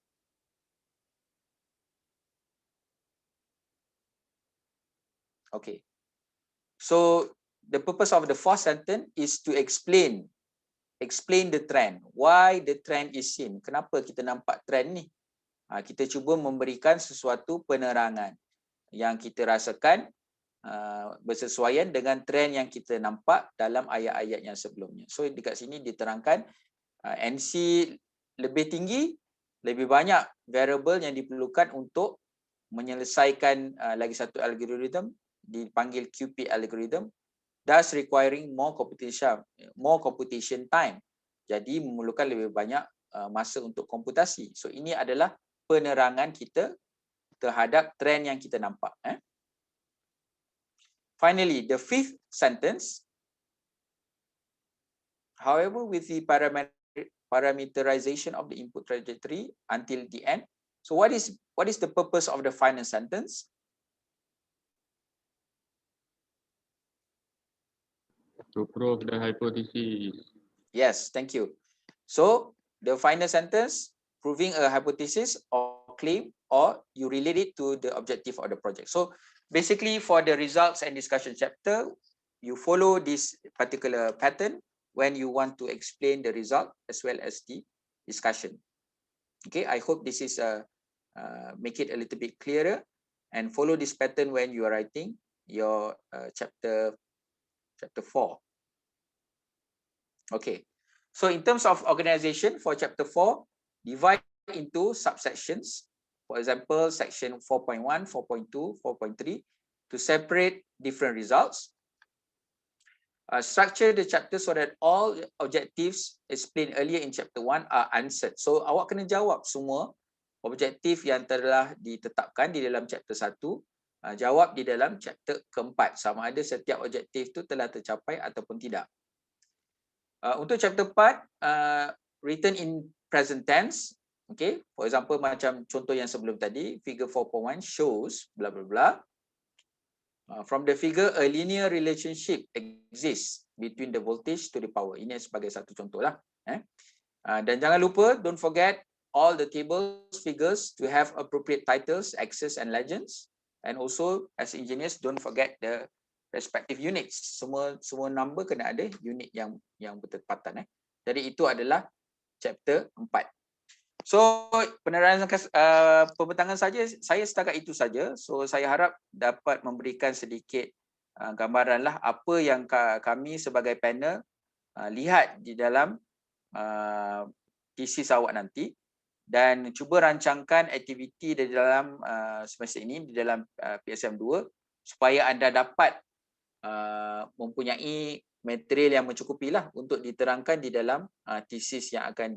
Okay. So, the purpose of the fourth sentence is to explain the trend. Why the trend is seen? Kenapa kita nampak trend ni? Kita cuba memberikan sesuatu penerangan yang kita rasakan bersesuaian dengan trend yang kita nampak dalam ayat-ayat yang sebelumnya. So dekat sini diterangkan NC lebih tinggi, lebih banyak variable yang diperlukan untuk menyelesaikan lagi satu algoritma dipanggil QP algorithm, thus requiring more computation time. Jadi memerlukan lebih banyak masa untuk komputasi. So ini adalah penerangan kita terhadap trend yang kita nampak. Finally, the fifth sentence. However, with the parameterization of the input trajectory until the end. So what is the purpose of the final sentence? To prove the hypothesis. Yes, thank you. So the final sentence, proving a hypothesis or claim, or you relate it to the objective of the project. So basically for the results and discussion chapter, you follow this particular pattern when you want to explain the result as well as the discussion. Okay, I hope this is make it a little bit clearer, and follow this pattern when you are writing your chapter 4. Okay, so in terms of organization for chapter 4, divide into subsections. For example, section 4.1, 4.2, 4.3 to separate different results. Structure the chapter so that all objectives explained earlier in chapter 1 are answered. So awak kena jawab semua objektif yang telah ditetapkan di dalam chapter 1, jawab di dalam chapter keempat, sama ada setiap objektif itu telah tercapai ataupun tidak. Untuk chapter 4, written in present tense. Okay, for example macam contoh yang sebelum tadi, figure 4.1 shows bla bla bla. From the figure, a linear relationship exists between the voltage to the power. Ini sebagai satu contoh lah. Dan jangan lupa, don't forget all the tables, figures to have appropriate titles, axes and legends. And also as engineers, don't forget the respective units. Semua number kena ada unit yang bertepatan. Jadi itu adalah chapter 4. So penerangan pembentangan saja, saya setakat itu saja. So saya harap dapat memberikan sedikit gambaran lah apa yang kami sebagai panel lihat di dalam thesis awak nanti, dan cuba rancangkan aktiviti di dalam semester ini di dalam PSM 2 supaya anda dapat mempunyai material yang mencukupi lah untuk diterangkan di dalam thesis yang akan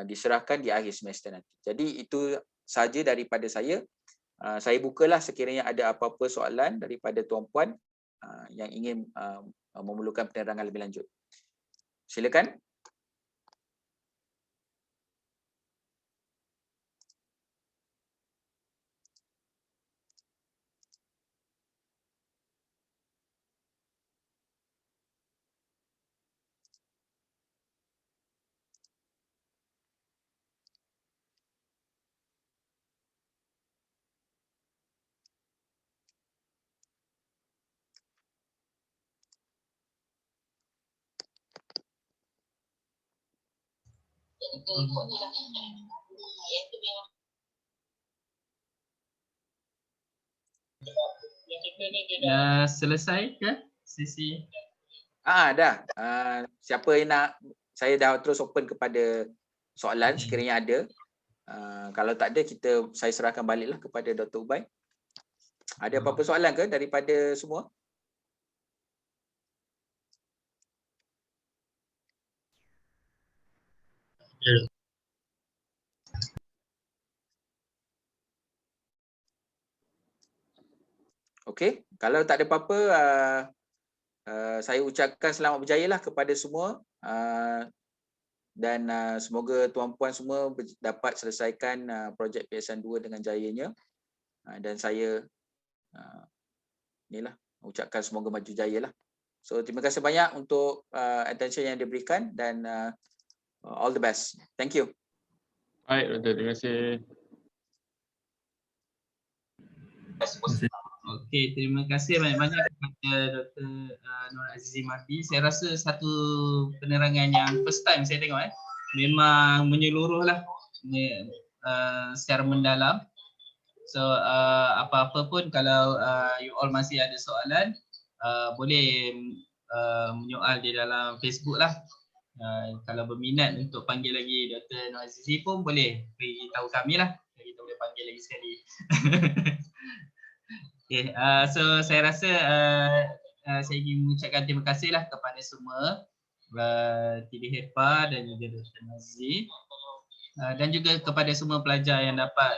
diserahkan di akhir semester nanti. Jadi itu saja daripada saya. Saya bukalah sekiranya ada apa-apa soalan daripada tuan-puan yang ingin memerlukan penerangan lebih lanjut. Silakan. Dah selesai ke sesi? Dah. Siapa yang nak, saya dah terus open kepada soalan sekiranya ada. Kalau tak ada, saya serahkan baliklah kepada Dr. Ubay. Ada apa-apa soalan ke daripada semua? Okey, kalau tak ada apa-apa, saya ucapkan selamat berjaya lah kepada semua. dan semoga tuan-puan semua dapat selesaikan projek PSN 2 dengan jayanya. Dan saya inilah ucapkan semoga maju jaya lah. So terima kasih banyak untuk attention yang diberikan dan all the best. Thank you. Baik, Doktor. Terima kasih. Okey, terima kasih banyak-banyak kepada Dr. Nur Azizi Marti. Saya rasa satu penerangan yang first time saya tengok memang menyeluruh lah secara mendalam. So apa-apa pun kalau you all masih ada soalan, boleh menyoal di dalam Facebook lah. Kalau berminat untuk panggil lagi Dr. Nur Azizi pun boleh beritahu kami lah. Kita boleh panggil lagi sekali. Okay, so saya rasa saya ingin mengucapkan terima kasih lah kepada semua TV Herpa dan juga Dr. Azizi dan juga kepada semua pelajar yang dapat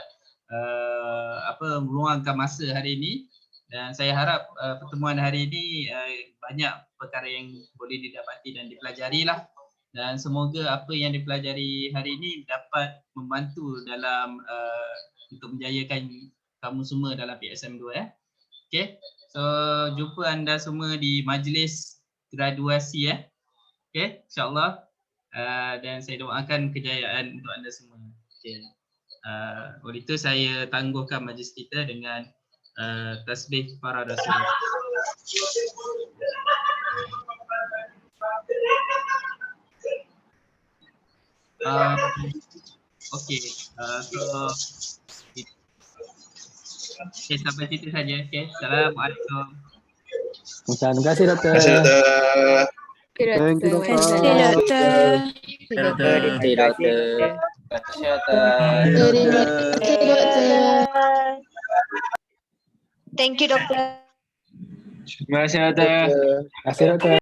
meluangkan masa hari ini, dan saya harap pertemuan hari ini banyak perkara yang boleh didapati dan dipelajari lah, dan semoga apa yang dipelajari hari ini dapat membantu dalam untuk menjayakan kamu semua dalam PSM 2 Okay, so jumpa anda semua di majlis graduasi Okay, insyaAllah dan saya doakan kejayaan untuk anda semua. Okay. Oleh itu saya tangguhkan majlis kita dengan tasbih para rasul. Okay, so okay, sampai situ saja. Okay, Assalamualaikum. Terima kasih Doktor. Terima kasih Doktor. Thank you, Doktor. Terima kasih Doktor.